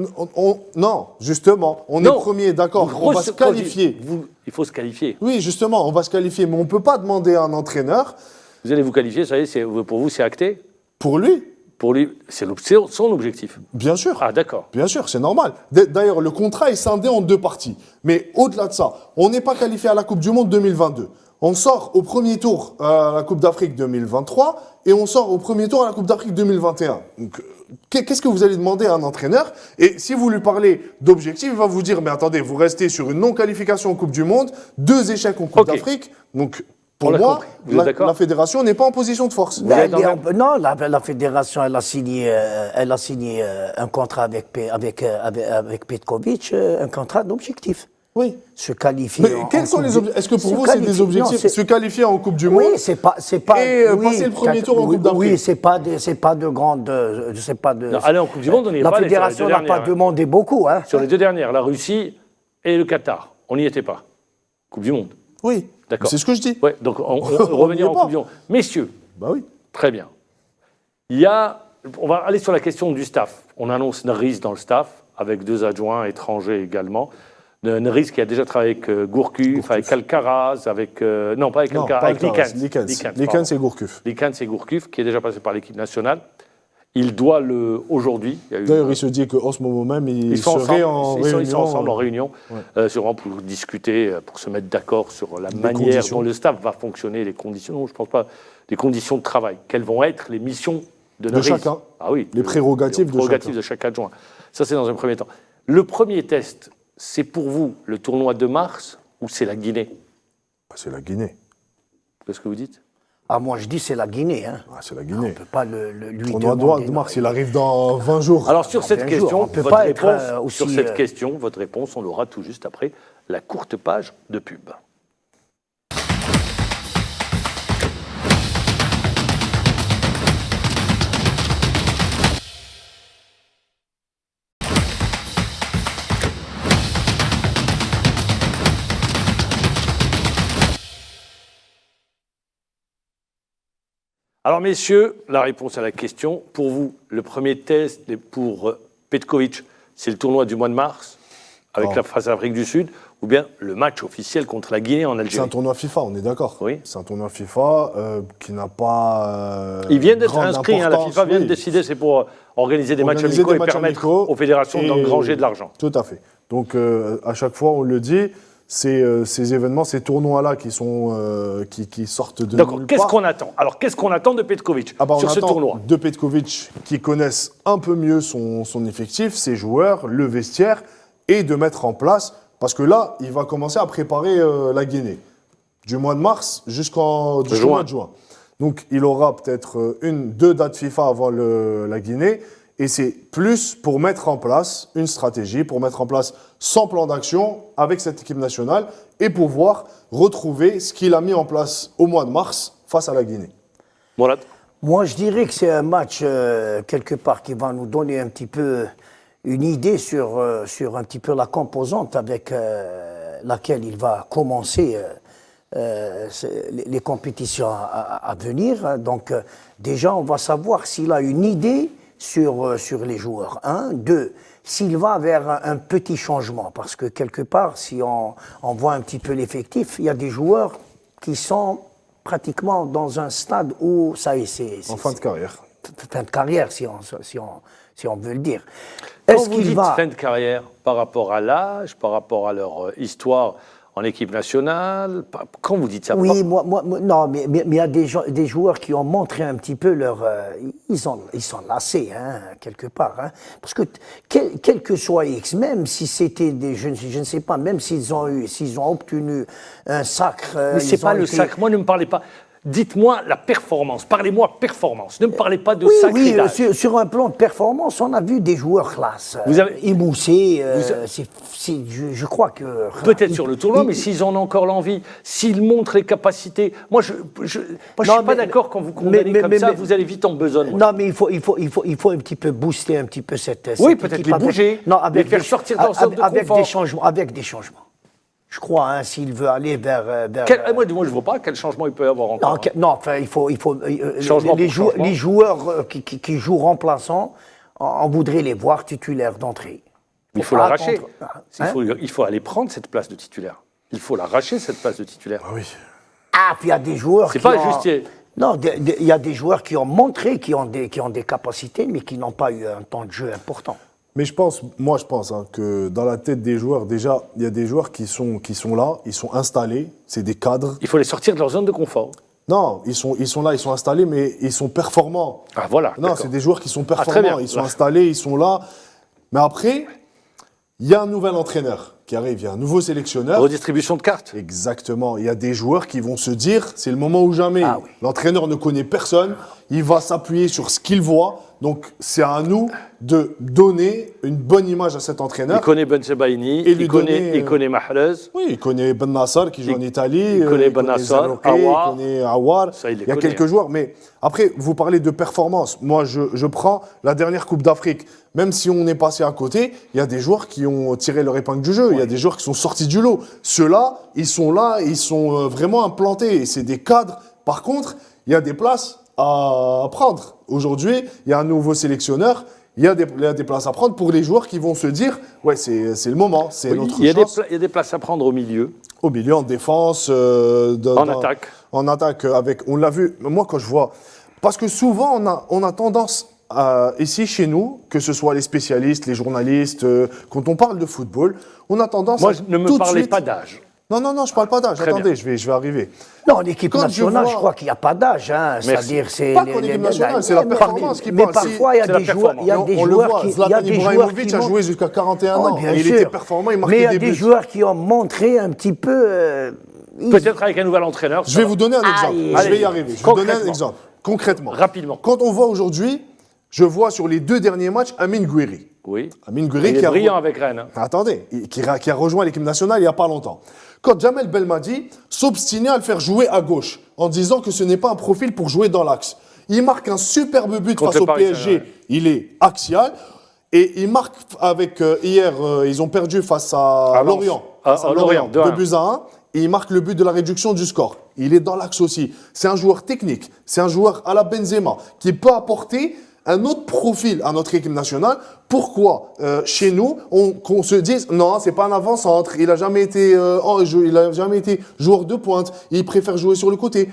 C: Non, justement, on est premier, d'accord. On va se qualifier.
A: Il faut se qualifier.
C: Oui, justement, on va se qualifier, mais on ne peut pas demander à un entraîneur.
A: Vous allez vous qualifier, ça y est, pour vous, c'est acté?
C: Pour lui.
A: Pour lui, c'est son objectif.
C: Bien sûr.
A: Ah, d'accord.
C: Bien sûr, c'est normal. D'ailleurs, le contrat est scindé en 2 parties. Mais au-delà de ça, on n'est pas qualifié à la Coupe du Monde 2022. On sort au premier tour à la Coupe d'Afrique 2023 et on sort au premier tour à la Coupe d'Afrique 2021. Donc, qu'est-ce que vous allez demander à un entraîneur? Et si vous lui parlez d'objectifs, il va vous dire, mais attendez, vous restez sur une non-qualification en Coupe du Monde, 2 échecs en Coupe d'Afrique. Donc, pour moi, la fédération n'est pas en position de force.
B: Non, la fédération, elle a signé un contrat avec Petkovic, un contrat d'objectif.
C: Oui.
B: Se qualifier.
C: Mais quels sont les objectifs? Est-ce que pour vous, c'est des objectifs? Se qualifier en Coupe du Monde?
B: Oui, c'est pas.
C: Et passer le premier tour en Coupe d'Afrique?
B: Oui, c'est pas de grande. C'est pas de.
A: Non, allez en Coupe du Monde, on n'y est
B: la
A: pas.
B: La fédération n'a pas demandé beaucoup. Hein.
A: Sur les 2 dernières, la Russie et le Qatar, on n'y était pas. Coupe du Monde.
C: Oui.
A: D'accord.
C: C'est ce que je dis.
A: Ouais, donc on revenir en Coupe du Monde. Messieurs.
C: Bah oui.
A: Très bien. On va aller sur la question du staff. On annonce Nariz dans le staff, avec 2 adjoints étrangers également. Nariz qui a déjà travaillé avec Gourcuff, avec Alcaraz, avec... non, pas avec Alcaraz, avec Likens.
C: Likens et Gourcuff.
A: Likens et Gourcuff, qui est déjà passé par l'équipe nationale. Il doit aujourd'hui...
C: D'ailleurs, il se dit qu'en ce moment même, ils sont
A: ensemble en réunion, sûrement pour discuter, pour se mettre d'accord sur la manière dont le staff va fonctionner, les conditions, non, je ne pense pas, les conditions de travail. Quelles vont être les missions de
C: chacun.
A: Ah oui,
C: les prérogatives
A: de chaque adjoint. Ça, c'est dans un premier temps. Le premier test, c'est pour vous le tournoi de mars ou c'est la Guinée?
C: C'est la Guinée.
A: Qu'est-ce que vous dites?
B: Ah, moi, je dis c'est la Guinée. Hein.
C: Ah, c'est la Guinée. On
B: ne peut pas lui
C: demander. Tournoi de mars, il arrive dans 20 jours.
A: Alors, sur cette question, votre réponse, on l'aura tout juste après la courte page de pub. Alors, messieurs, la réponse à la question. Pour vous, le premier test pour Petkovic, c'est le tournoi du mois de mars, avec la face à l'Afrique du Sud, ou bien le match officiel contre la Guinée en Algérie?
C: C'est un tournoi FIFA, on est d'accord.
A: Oui.
C: C'est un tournoi FIFA qui n'a pas.
A: Il vient d'être inscrit, la FIFA vient de décider, c'est pour organiser des matchs amicaux et permettre aux fédérations d'engranger de l'argent.
C: Tout à fait. Donc, à chaque fois, on le dit. Ces événements, ces tournois-là qui sortent de
A: D'accord.
C: nulle
A: Qu'est-ce
C: part.
A: qu'on attend? Alors, qu'est-ce qu'on attend de Petkovic sur ce tournoi?
C: De Petkovic, qui connaissent un peu mieux son effectif, ses joueurs, le vestiaire, et de mettre en place, parce que là, il va commencer à préparer la Guinée, du mois de mars jusqu'au mois de juin. Donc, il aura peut-être 2 dates FIFA avant la Guinée, et c'est plus pour mettre en place une stratégie, pour mettre en place son plan d'action avec cette équipe nationale et pouvoir retrouver ce qu'il a mis en place au mois de mars face à la Guinée.
A: Mourad?
B: Moi, je dirais que c'est un match, quelque part, qui va nous donner un petit peu une idée sur un petit peu la composante avec laquelle il va commencer les compétitions à venir. Donc, déjà, on va savoir s'il a une idée sur les joueurs. 1, 2, s'il va vers un petit changement, parce que quelque part, si on voit un petit peu l'effectif, il y a des joueurs qui sont pratiquement dans un stade où ça y est, c'est
C: fin de carrière.
B: Fin de carrière, si on veut le dire.
A: Quand vous dites fin de carrière, par rapport à l'âge, par rapport à leur histoire en équipe nationale. Quand vous dites ça,
B: Oui, non, mais il y a des joueurs qui ont montré un petit peu leur... ils sont lassés, hein, quelque part. Hein, parce que, quel que soit X, même si c'était des... Je ne sais pas, même s'ils ont obtenu un sacre...
A: mais c'est pas le sacre. Moi, ne me parlez pas... Dites-moi la performance, parlez-moi performance, ne me parlez pas de sacrilège.
B: Oui, sur un plan de performance, on a vu des joueurs classe. Émoussés, je crois que...
A: Peut-être sur le tournoi, mais s'ils en ont encore l'envie, s'ils montrent les capacités... Moi, je ne suis pas d'accord quand vous condamnez comme ça, vous allez vite en besogne.
B: Non, mais il faut un petit peu booster un petit peu cette
A: oui, peut-être les bouger, les faire sortir dans zone de confort.
B: Avec des changements. Je crois, hein, s'il veut aller vers...
A: moi, je ne vois pas quel changement il peut y avoir encore.
B: Non, enfin, il faut les joueurs qui jouent remplaçants, on voudrait les voir titulaires d'entrée.
A: Il faut l'arracher. Il faut aller prendre cette place de titulaire. Il faut l'arracher, cette place de titulaire.
C: Ah oui.
B: Ah, puis il y a des joueurs
A: C'est pas Justier.
B: Non, il y a des joueurs qui ont montré qui ont des capacités, mais qui n'ont pas eu un temps de jeu important.
C: Mais je pense que dans la tête des joueurs, déjà, il y a des joueurs qui sont là, ils sont installés, c'est des cadres.
A: Il faut les sortir de leur zone de confort.
C: Non, ils sont là, ils sont installés, mais ils sont performants.
A: Ah voilà.
C: Non, c'est des joueurs qui sont performants,
A: très bien.
C: Ils sont installés, ils sont là. Mais après, il y a un nouvel entraîneur qui arrive, il y a un nouveau sélectionneur.
A: Redistribution de cartes.
C: Exactement. Il y a des joueurs qui vont se dire, c'est le moment ou jamais.
B: Ah oui.
C: L'entraîneur ne connaît personne, il va s'appuyer sur ce qu'il voit. Donc, c'est à nous de donner une bonne image à cet entraîneur.
A: Il connaît Ben Sebaini, il connaît Mahrez.
C: Oui, il connaît Ben Nassar qui joue en Italie.
A: Il connaît Ben Nassar, Aouar.
C: Il connaît Aouar. Il y a quelques joueurs. Mais après, vous parlez de performance. Moi, je prends la dernière Coupe d'Afrique. Même si on est passé à côté, il y a des joueurs qui ont tiré leur épingle du jeu. Oui. Il y a des joueurs qui sont sortis du lot. Ceux-là, ils sont là, ils sont vraiment implantés. C'est des cadres. Par contre, il y a des places à prendre. Aujourd'hui, il y a un nouveau sélectionneur. Il y a des places à prendre pour les joueurs qui vont se dire « Ouais, c'est le moment, c'est notre chance. »
A: Il y a des places à prendre au milieu.
C: Au milieu, en défense.
A: Attaque.
C: En attaque, on l'a vu. Moi, quand je vois... Parce que souvent, on a tendance, ici, chez nous, que ce soit les spécialistes, les journalistes, quand on parle de football, on a tendance
A: Moi, ne me parlez pas d'âge.
C: Non, je ne parle pas d'âge. Attendez, je vais arriver.
B: Non, l'équipe nationale, je crois qu'il n'y a pas d'âge. Hein. C'est-à-dire, c'est
C: pas qu'en équipe nationale, c'est la performance qui parle.
B: Mais parfois, il y a des joueurs,
C: on le voit, Zlatan Ibrahimovic a joué jusqu'à 41 ans. Et il était performant, il marquait des buts.
B: Mais il y a des joueurs qui ont montré un petit peu...
A: Peut-être avec un nouvel entraîneur.
C: Je vais vous donner un exemple. Je vais y arriver. Je vais vous donner un exemple. Concrètement.
A: Rapidement.
C: Quand on voit aujourd'hui, je vois sur les 2 derniers matchs Amine Gouiri.
A: Oui.
C: Amine Gouiri
A: qui est brillant avec Rennes.
C: Attendez, qui a rejoint l'équipe nationale il n'y a pas longtemps. Quand Jamel Belmadi s'obstinait à le faire jouer à gauche, en disant que ce n'est pas un profil pour jouer dans l'axe. Il marque un superbe but face au PSG, il est axial. Et il marque avec, hier, ils ont perdu face à Lorient.
A: À Lorient,
C: 2-1. Et il marque le but de la réduction du score. Il est dans l'axe aussi. C'est un joueur technique, c'est un joueur à la Benzema, qui peut apporter un autre profil à notre équipe nationale. Pourquoi chez nous, qu'on se dise non, c'est pas un avant-centre, il a jamais été joueur de pointe, il préfère jouer sur le côté.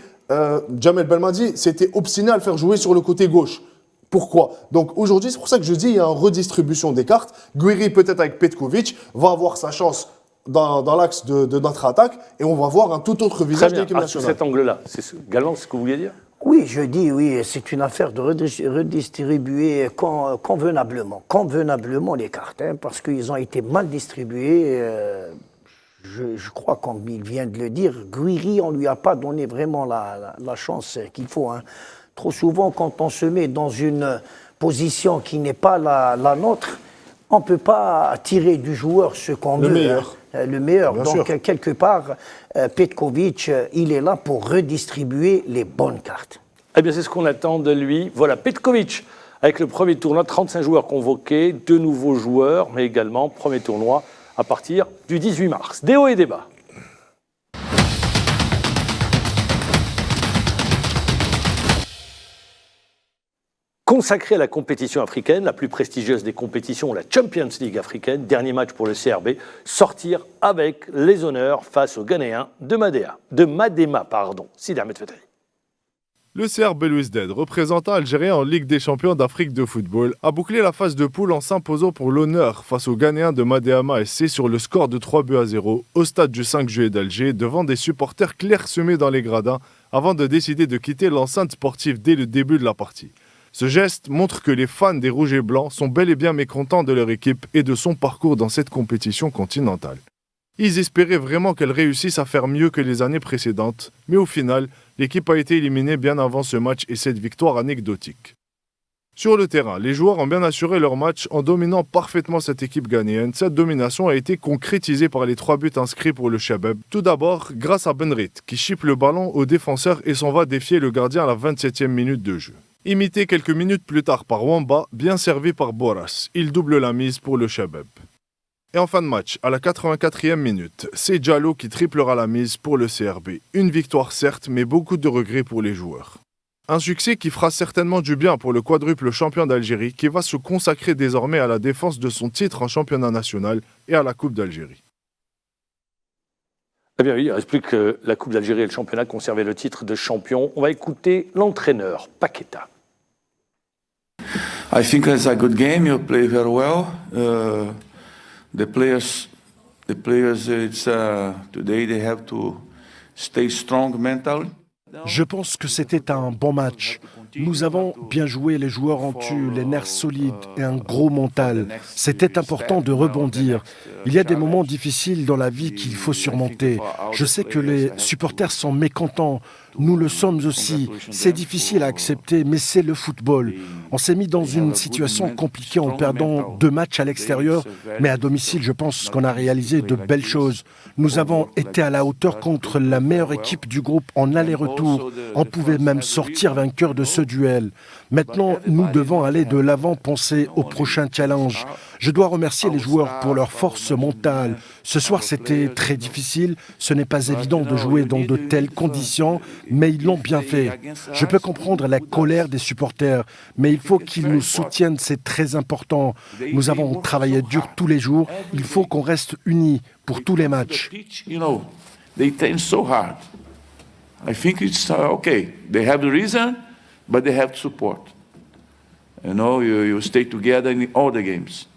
C: Jamel Belmadi s'était obstiné à le faire jouer sur le côté gauche. Pourquoi? Donc aujourd'hui, c'est pour ça que je dis il y a une redistribution des cartes. Gouiri, peut-être avec Petkovic, va avoir sa chance dans l'axe de notre attaque et on va voir un tout autre visage de l'équipe nationale.
A: Sous cet angle-là, Galland, c'est ce que vous vouliez dire?
B: Oui, je dis oui, c'est une affaire de redistribuer convenablement les cartes, hein, parce qu'ils ont été mal distribués. Je crois, comme il vient de le dire, Gouiri, on ne lui a pas donné vraiment la chance qu'il faut. Hein. Trop souvent, quand on se met dans une position qui n'est pas la nôtre, on ne peut pas tirer du joueur ce qu'on veut. Le meilleur.
C: Bien
B: Donc,
C: sûr.
B: quelque part, Petkovic, il est là pour redistribuer les bonnes cartes.
A: Eh bien, c'est ce qu'on attend de lui. Voilà, Petkovic, avec le premier tournoi, 35 joueurs convoqués, 2 nouveaux joueurs, mais également premier tournoi à partir du 18 mars. Des hauts et des bas. Consacré à la compétition africaine, la plus prestigieuse des compétitions, la Champions League africaine, dernier match pour le CRB, sortir avec les honneurs face aux Ghanéens de Madema. Sidi Ahmed Fettari.
C: Le CR Belouizdad, représentant algérien en Ligue des champions d'Afrique de football, a bouclé la phase de poule en s'imposant pour l'honneur face aux Ghanéens de Madeama SC sur le score de 3-0 au stade du 5 juillet d'Alger devant des supporters clairsemés dans les gradins avant de décider de quitter l'enceinte sportive dès le début de la partie. Ce geste montre que les fans des Rouges et Blancs sont bel et bien mécontents de leur équipe et de son parcours dans cette compétition continentale. Ils espéraient vraiment qu'elle réussisse à faire mieux que les années précédentes, mais au final, l'équipe a été éliminée bien avant ce match et cette victoire anecdotique. Sur le terrain, les joueurs ont bien assuré leur match en dominant parfaitement cette équipe ghanéenne. Cette domination a été concrétisée par les 3 buts inscrits pour le Shabab. Tout d'abord, grâce à Benrit, qui chipe le ballon au défenseur et s'en va défier le gardien à la 27e minute de jeu. Imité quelques minutes plus tard par Wamba, bien servi par Boras. Il double la mise pour le Shabab. Et en fin de match, à la 84e minute, c'est Diallo qui triplera la mise pour le CRB. Une victoire certes, mais beaucoup de regrets pour les joueurs. Un succès qui fera certainement du bien pour le quadruple champion d'Algérie qui va se consacrer désormais à la défense de son titre en championnat national et à la Coupe d'Algérie.
A: Eh bien oui, il reste plus que la Coupe d'Algérie et le championnat conserver le titre de champion. On va écouter l'entraîneur, Paqueta.
F: I think it's a good game. You play very well. The players, today they have to stay strong mentally.
G: Je pense que c'était un bon match. Nous avons bien joué, les joueurs ont eu les nerfs solides et un gros mental. C'était important de rebondir. Il y a des moments difficiles dans la vie qu'il faut surmonter. Je sais que les supporters sont mécontents. Nous le sommes aussi. C'est difficile à accepter, mais c'est le football. On s'est mis dans une situation compliquée en perdant 2 matchs à l'extérieur, mais à domicile, je pense qu'on a réalisé de belles choses. Nous avons été à la hauteur contre la meilleure équipe du groupe en aller-retour. On pouvait même sortir vainqueur de ce duel. Maintenant, nous devons aller de l'avant, penser au prochain challenge. Je dois remercier les joueurs pour leur force mentale. Ce soir, c'était très difficile. Ce n'est pas évident de jouer dans de telles conditions, mais ils l'ont bien fait. Je peux comprendre la colère des supporters, mais il faut qu'ils nous soutiennent, c'est très important. Nous avons travaillé dur tous les jours. Il faut qu'on reste unis pour tous les matchs.
F: They train so hard. I think it's okay. They have the reason, but they have support. You stay together in all the games.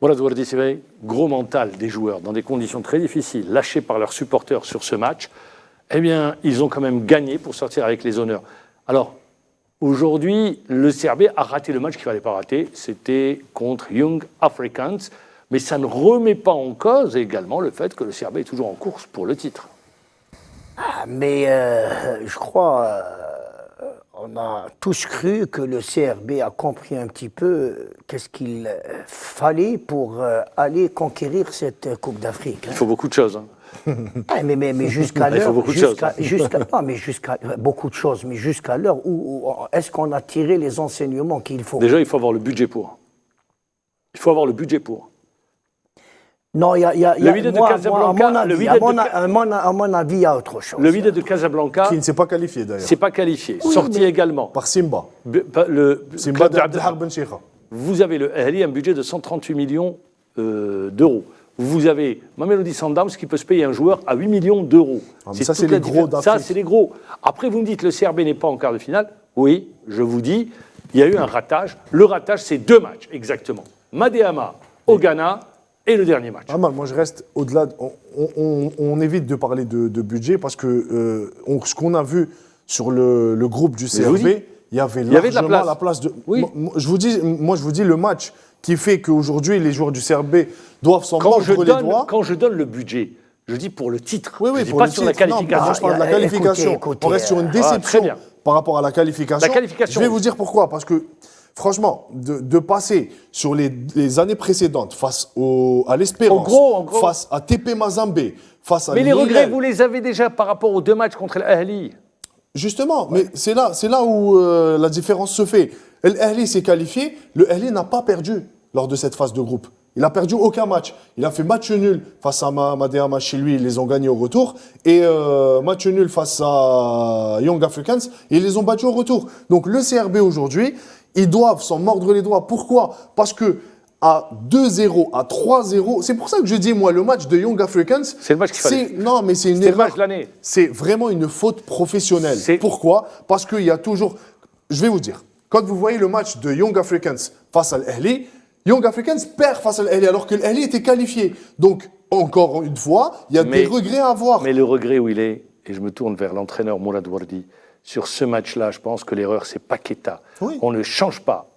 A: Voilà, Zouardi Sivey, gros mental des joueurs dans des conditions très difficiles, lâchés par leurs supporters sur ce match. Eh bien, ils ont quand même gagné pour sortir avec les honneurs. Alors, aujourd'hui, le CRB a raté le match qu'il ne fallait pas rater. C'était contre Young Africans. Mais ça ne remet pas en cause également le fait que le CRB est toujours en course pour le titre.
B: Mais je crois, on a tous cru que le CRB a compris un petit peu qu'est-ce qu'il fallait pour aller conquérir cette Coupe d'Afrique.
A: Il faut beaucoup de choses.
B: Mais jusqu'à l'heure,
A: il faut beaucoup de choses.
B: Beaucoup de choses, mais jusqu'à l'heure où est-ce qu'on a tiré les enseignements qu'il faut?
A: Déjà, il faut avoir le budget pour. Il faut avoir le budget pour.
B: Non, il y a
A: le Wydad de Casablanca,
B: à mon avis, il y a autre chose.
A: Le Wydad de Casablanca,
C: qui ne s'est pas qualifié d'ailleurs.
A: C'est pas qualifié. Oui, sorti également
C: par Simba.
A: Simba
C: de Abdelhak Ben Cheikha.
A: Vous avez le Ahly, un budget de 138 millions d'euros. Vous avez Mamelodi Sundowns qui peut se payer un joueur à 8 millions d'euros.
C: Ça, c'est les gros d'Afrique.
A: Ça, c'est les gros. Après, vous me dites le CRB n'est pas en quart de finale. Oui, je vous dis, il y a eu un ratage. Le ratage, c'est 2 matchs, exactement. Madeama au Ghana. Et le dernier match.
C: Moi, je reste au-delà. On évite de parler de budget parce que ce qu'on a vu sur le groupe du CRB, il y avait largement la place de.
A: Oui.
C: Je vous dis le match qui fait qu'aujourd'hui les joueurs du CRB doivent s'en mordre les doigts.
A: Quand je donne le budget, je dis pour le titre.
C: Oui,
A: je dis pas sur la qualification.
C: Non, je parle de la qualification. On reste sur une déception par rapport à la qualification. Je vais vous dire pourquoi. Parce que franchement, de passer sur les années précédentes face à l'Espérance, face à TP Mazembe, face à
A: Mais les regrets, vous les avez déjà par rapport aux 2 matchs contre l'Ahly.
C: Justement, mais c'est là où la différence se fait. L'Ahly s'est qualifié, le Ahly n'a pas perdu lors de cette phase de groupe. Il n'a perdu aucun match. Il a fait match nul face à Madeama chez lui, ils les ont gagnés au retour. Et match nul face à Young Africans, et ils les ont battus au retour. Donc le CRB aujourd'hui, ils doivent s'en mordre les doigts. Pourquoi ? Parce que
H: à 2-0, à 3-0. C'est pour ça que je dis, moi, le match de Young Africans,
A: C'est le match qu'il fallait.
H: non, mais c'est une
A: C'était le
H: erreur.
A: match de l'année.
H: C'est vraiment une faute professionnelle. Pourquoi? Parce qu'il y a toujours... Je vais vous dire, quand vous voyez le match de Young Africans face à l'Ahli, Young Africans perd face à l'Ahli alors que l'Ahli était qualifié. Donc, encore une fois, il y a des regrets à avoir.
A: Mais le regret où il est, et je me tourne vers l'entraîneur Mourad Wardi, sur ce match-là, je pense que l'erreur, c'est Paqueta.
H: Oui.
A: On ne change pas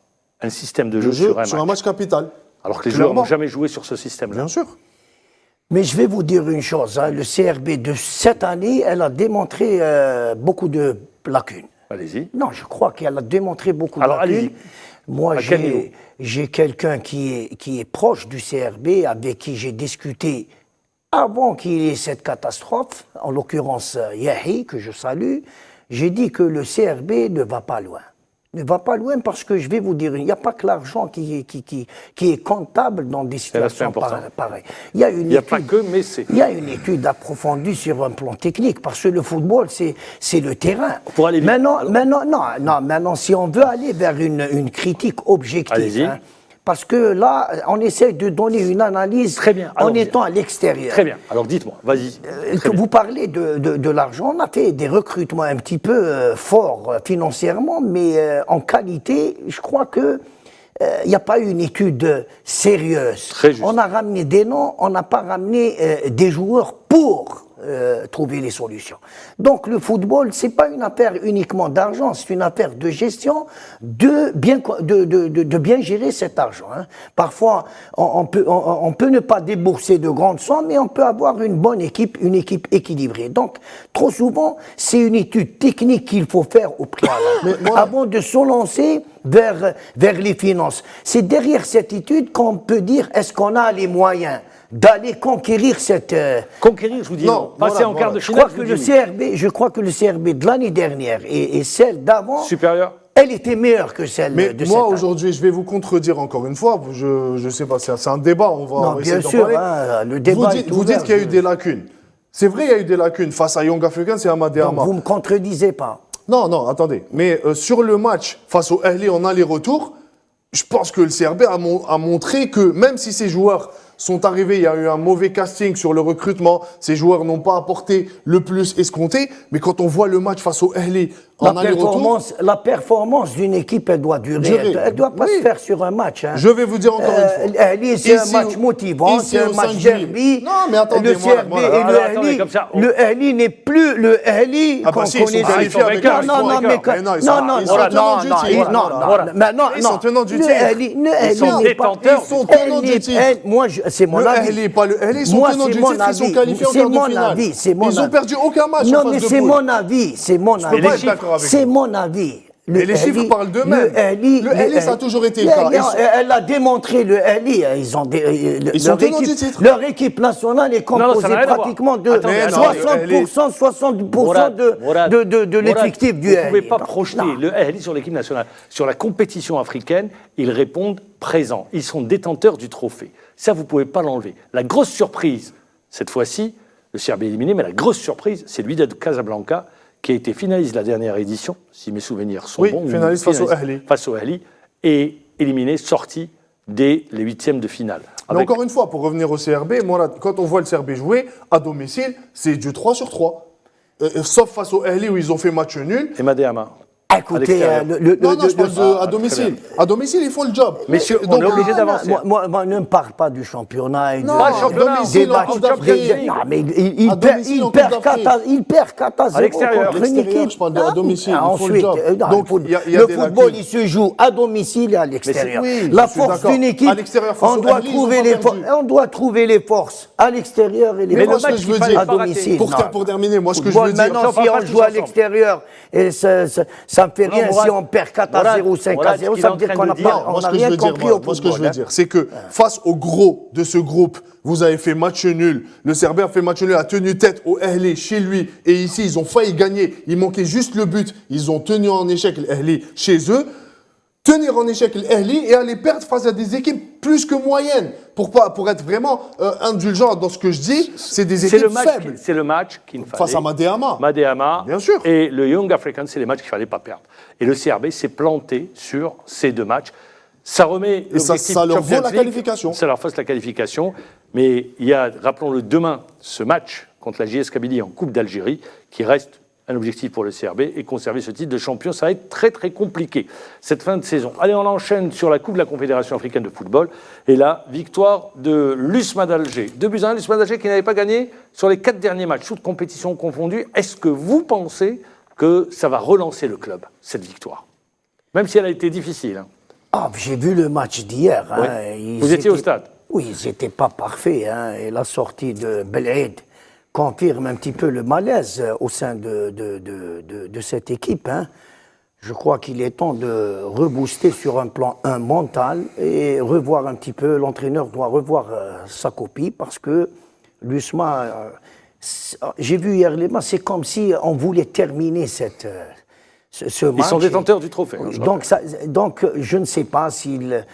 A: un système de jeu sur un match.
H: Capital.
A: Alors que les joueurs n'ont jamais joué sur ce système-là.
H: Bien sûr.
B: Mais je vais vous dire une chose, le CRB de cette année, elle a démontré beaucoup de lacunes.
A: Allez-y.
B: Non, je crois qu'elle a démontré beaucoup
A: Alors,
B: de lacunes.
A: allez-y.
B: Moi,
A: À quel niveau
B: j'ai quelqu'un qui est proche du CRB, avec qui j'ai discuté avant qu'il y ait cette catastrophe, en l'occurrence Yahi, que je salue. J'ai dit que le CRB ne va pas loin. Ne va pas loin parce que je vais vous dire, il n'y a pas que l'argent qui est comptable dans des situations pareilles. Il
A: n'y a pas que, mais c'est.
B: Il y a une étude approfondie sur un plan technique parce que le football, c'est le terrain.
A: Pour aller vite.
B: Maintenant, si on veut aller vers une critique objective, parce que là, on essaie de donner une analyse en étant à l'extérieur.
A: Très bien. Alors dites-moi, vas-y.
B: Vous parlez de l'argent. On a fait des recrutements un petit peu forts financièrement, mais en qualité, je crois que il n'y a pas eu une étude sérieuse.
A: Très juste.
B: On a ramené des noms, on n'a pas ramené des joueurs pour trouver les solutions. Donc le football, c'est pas une affaire uniquement d'argent, c'est une affaire de gestion, de bien gérer cet argent. Hein. Parfois, on peut ne pas débourser de grandes sommes, mais on peut avoir une bonne équipe, une équipe équilibrée. Donc, trop souvent, c'est une étude technique qu'il faut faire au préalable, avant de se lancer vers les finances. C'est derrière cette étude qu'on peut dire, est-ce qu'on a les moyens d'aller conquérir cette...
A: Conquérir, je vous dis non. Passer en quart de finale,
B: je crois que le CRB de l'année dernière et celle d'avant...
A: Supérieure.
B: Elle était meilleure que celle de cette année.
H: Mais moi, aujourd'hui, je vais vous contredire encore une fois. Je ne sais pas, c'est un débat, on va essayer d'en parler.
B: Hein, le débat
H: vous dites qu'il y a eu des lacunes. C'est vrai, il y a eu des lacunes face à Young Africans et à Madeama.
B: Vous ne me contredisez pas.
H: Non, attendez. Mais sur le match face au Ahli en aller-retour, je pense que le CRB a montré que même si ces joueurs sont arrivés, il y a eu un mauvais casting sur le recrutement, ces joueurs n'ont pas apporté le plus escompté, mais quand on voit le match face au Ahli en aller-retour...
B: La performance d'une équipe, elle doit durer. Elle ne doit pas se faire sur un match. Hein.
H: Je vais vous dire encore une fois.
B: Ahli, c'est un match motivant, c'est un match derby.
H: Non, mais attendez,
B: le CRB et le Ahli n'est plus le Ahli qu'on connaît.
H: Ils sont tenants du titre.
B: Ils sont
H: détenteurs. Ils sont tenants du titre.
B: C'est mon avis.
H: Le Ahli, pas le Ahli, ils sont tenants du titre, ils sont qualifiés en quart de finale. Ils n'ont perdu aucun match en phase de poule.
B: Non, mais c'est mon avis, c'est mon avis. C'est mon avis.
H: Mais les chiffres parlent d'eux-mêmes. Le Ahli, ça a toujours été le cas.
B: Elle a démontré, le Ahli, ils sont
H: tenants du titre.
B: Leur équipe nationale est composée pratiquement de 60% de l'effectif du Ahli.
A: Vous ne pouvez pas projeter le Ahli sur l'équipe nationale. Sur la compétition africaine, ils répondent présents. Ils sont détenteurs du trophée. Ça, vous ne pouvez pas l'enlever. La grosse surprise, cette fois-ci, le CRB est éliminé, mais la grosse surprise, c'est l'Wydad Casablanca, qui a été finaliste de la dernière édition, si mes souvenirs sont bons.
H: Oui, finaliste face au Ahli.
A: Face au Ahli, et éliminé, sorti dès les huitièmes de finale.
H: Mais encore une fois, pour revenir au CRB, moi, quand on voit le CRB jouer, à domicile, c'est du 3 sur 3. Sauf face au Ahli où ils ont fait match nul.
A: Et Madeama.
B: Écoutez,
H: non, je parle à domicile. À domicile, ils font le job.
A: Messieurs, on est obligé d'avancer.
B: Moi, ne me parle pas du championnat.
A: Pas le championnat,
H: domicile en Coupe d'Afrique.
B: Non, mais il perd 4-0.
A: À l'extérieur.
B: contre une équipe.
H: Je parle à domicile, ils font le job.
B: Donc, le football, il se joue à domicile et à l'extérieur. La force d'une équipe, on doit trouver les forces à l'extérieur et les forces à domicile.
H: Pour terminer, moi, ce que je veux dire...
B: Maintenant, si on joue à l'extérieur, ça ne fait rien si on perd 4-0 ou 5-0, ça veut dire qu'on n'a rien compris au football.
H: Moi, ce que je veux dire, c'est que face au gros de ce groupe, vous avez fait match nul. Le CRB a fait match nul, a tenu tête au Ahli chez lui. Et ici, ils ont failli gagner. Il manquait juste le but. Ils ont tenu en échec l'Ahli chez eux. Tenir en échec l'Ahli et aller perdre face à des équipes plus que moyennes. Pour être vraiment indulgent dans ce que je dis, c'est des équipes faibles.
A: C'est le match qu'il fallait.
H: Face à Madeama.
A: Bien sûr. Et le Young Africans, c'est les matchs qu'il ne fallait pas perdre. Et le CRB s'est planté sur ces deux matchs. Ça remet
H: Et ça
A: l'objectif
H: leur vaut
A: Champions
H: la
A: League,
H: qualification.
A: Ça leur fasse la qualification. Mais il y a, rappelons-le, demain, ce match contre la JS Kabylie en Coupe d'Algérie, qui reste un objectif pour le CRB, et conserver ce titre de champion, ça va être très très compliqué, cette fin de saison. Allez, on enchaîne sur la Coupe de la Confédération africaine de football. Et là, victoire de l'USMA d'Alger. 2-1, l'USMA d'Alger qui n'avait pas gagné sur les 4 derniers matchs, toutes compétitions confondues. Est-ce que vous pensez que ça va relancer le club, cette victoire? Même si elle a été difficile. Hein.
B: Ah, j'ai vu le match d'hier. Hein.
A: Ouais. Vous étiez au stade?
B: Oui, ils n'étaient pas parfaits. Hein. Et la sortie de Belaïd confirme un petit peu le malaise au sein de cette équipe. Hein. Je crois qu'il est temps de rebooster sur un plan mental et revoir un petit peu, l'entraîneur doit revoir sa copie parce que l'USMA, j'ai vu hier les matchs, c'est comme si on voulait terminer ce match.
A: Ils sont détenteurs du trophée.
B: Oui, donc, je ne sais pas s'ils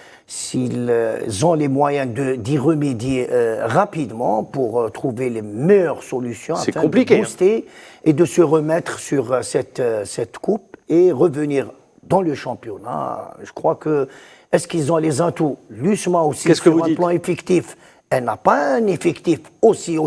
B: ont les moyens d'y remédier rapidement pour trouver les meilleures solutions
A: C'est
B: afin
A: compliqué,
B: de booster et de se remettre sur cette coupe et revenir dans le championnat. Je crois que, est-ce qu'ils ont les atouts? L'USMA aussi,
A: Qu'est-ce que
B: sur
A: vous
B: un
A: dites?
B: plan effectif, elle n'a pas un effectif aussi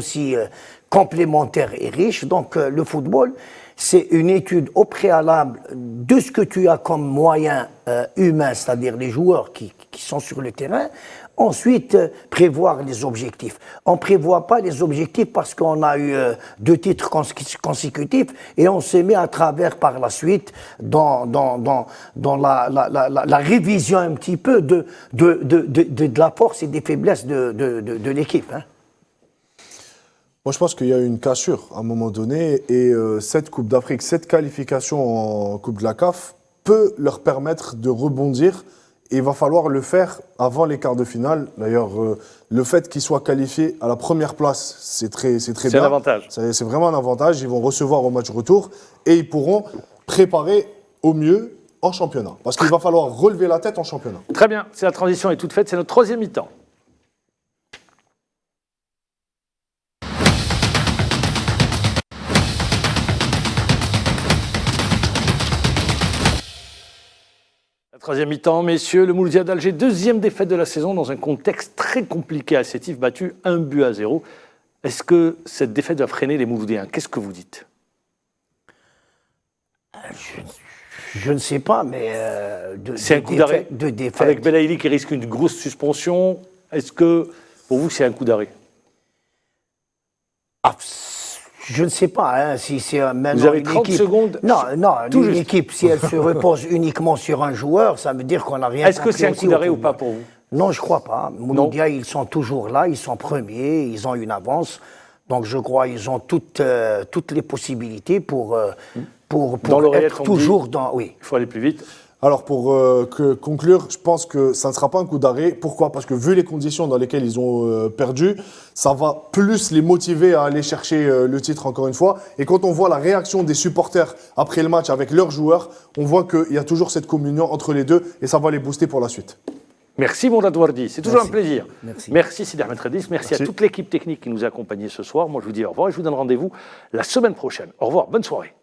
B: complémentaire et riche. Donc le football, c'est une étude au préalable de ce que tu as comme moyen humain, c'est-à-dire les joueurs qui sont sur le terrain. Ensuite, prévoir les objectifs. On ne prévoit pas les objectifs parce qu'on a eu 2 titres consécutifs et on se met à travers par la suite dans la révision un petit peu de la force et des faiblesses de l'équipe. Hein.
H: Moi, je pense qu'il y a eu une cassure à un moment donné et cette Coupe d'Afrique, cette qualification en Coupe de la CAF peut leur permettre de rebondir et il va falloir le faire avant les quarts de finale. D'ailleurs, le fait qu'ils soient qualifiés à la première place, c'est très bien.
A: C'est un avantage.
H: C'est vraiment un avantage. Ils vont recevoir au match retour et ils pourront préparer au mieux en championnat. Parce qu'il va falloir relever la tête en championnat.
A: Très bien, la transition est toute faite, c'est notre 3e mi-temps. La 3e mi-temps, messieurs, le Mouloudia d'Alger, 2e défaite de la saison dans un contexte très compliqué à Sétif, battu 1-0. Est-ce que cette défaite va freiner les Mouloudéens? Qu'est-ce que vous dites?
B: Je ne sais pas, mais
A: c'est un coup d'arrêt
B: de défaite.
A: Avec Belaïli qui risque une grosse suspension, est-ce que pour vous c'est un coup d'arrêt?
B: Je ne sais pas hein, si c'est maintenant
A: vous avez
B: une
A: 30
B: équipe.
A: secondes.
B: Non,
A: tout
B: une
A: juste.
B: équipe, si elle se repose uniquement sur un joueur, ça veut dire qu'on n'a rien.
A: Est-ce que c'est un coup d'arrêt ou pas pour vous?
B: Non, je ne crois pas. Mouloudia, ils sont toujours là, ils sont premiers, ils ont une avance. Donc je crois qu'ils ont toutes les possibilités pour être toujours dans. Oui.
A: Il faut aller plus vite.
H: Alors pour conclure, je pense que ça ne sera pas un coup d'arrêt. Pourquoi? Parce que vu les conditions dans lesquelles ils ont perdu, ça va plus les motiver à aller chercher le titre encore une fois. Et quand on voit la réaction des supporters après le match avec leurs joueurs, on voit qu'il y a toujours cette communion entre les deux et ça va les booster pour la suite.
A: Merci Mourad Wardi, c'est toujours un plaisir.
B: Merci
A: Sidi Ahmed Radis, merci à toute l'équipe technique qui nous a accompagnés ce soir. Moi je vous dis au revoir et je vous donne rendez-vous la semaine prochaine. Au revoir, bonne soirée.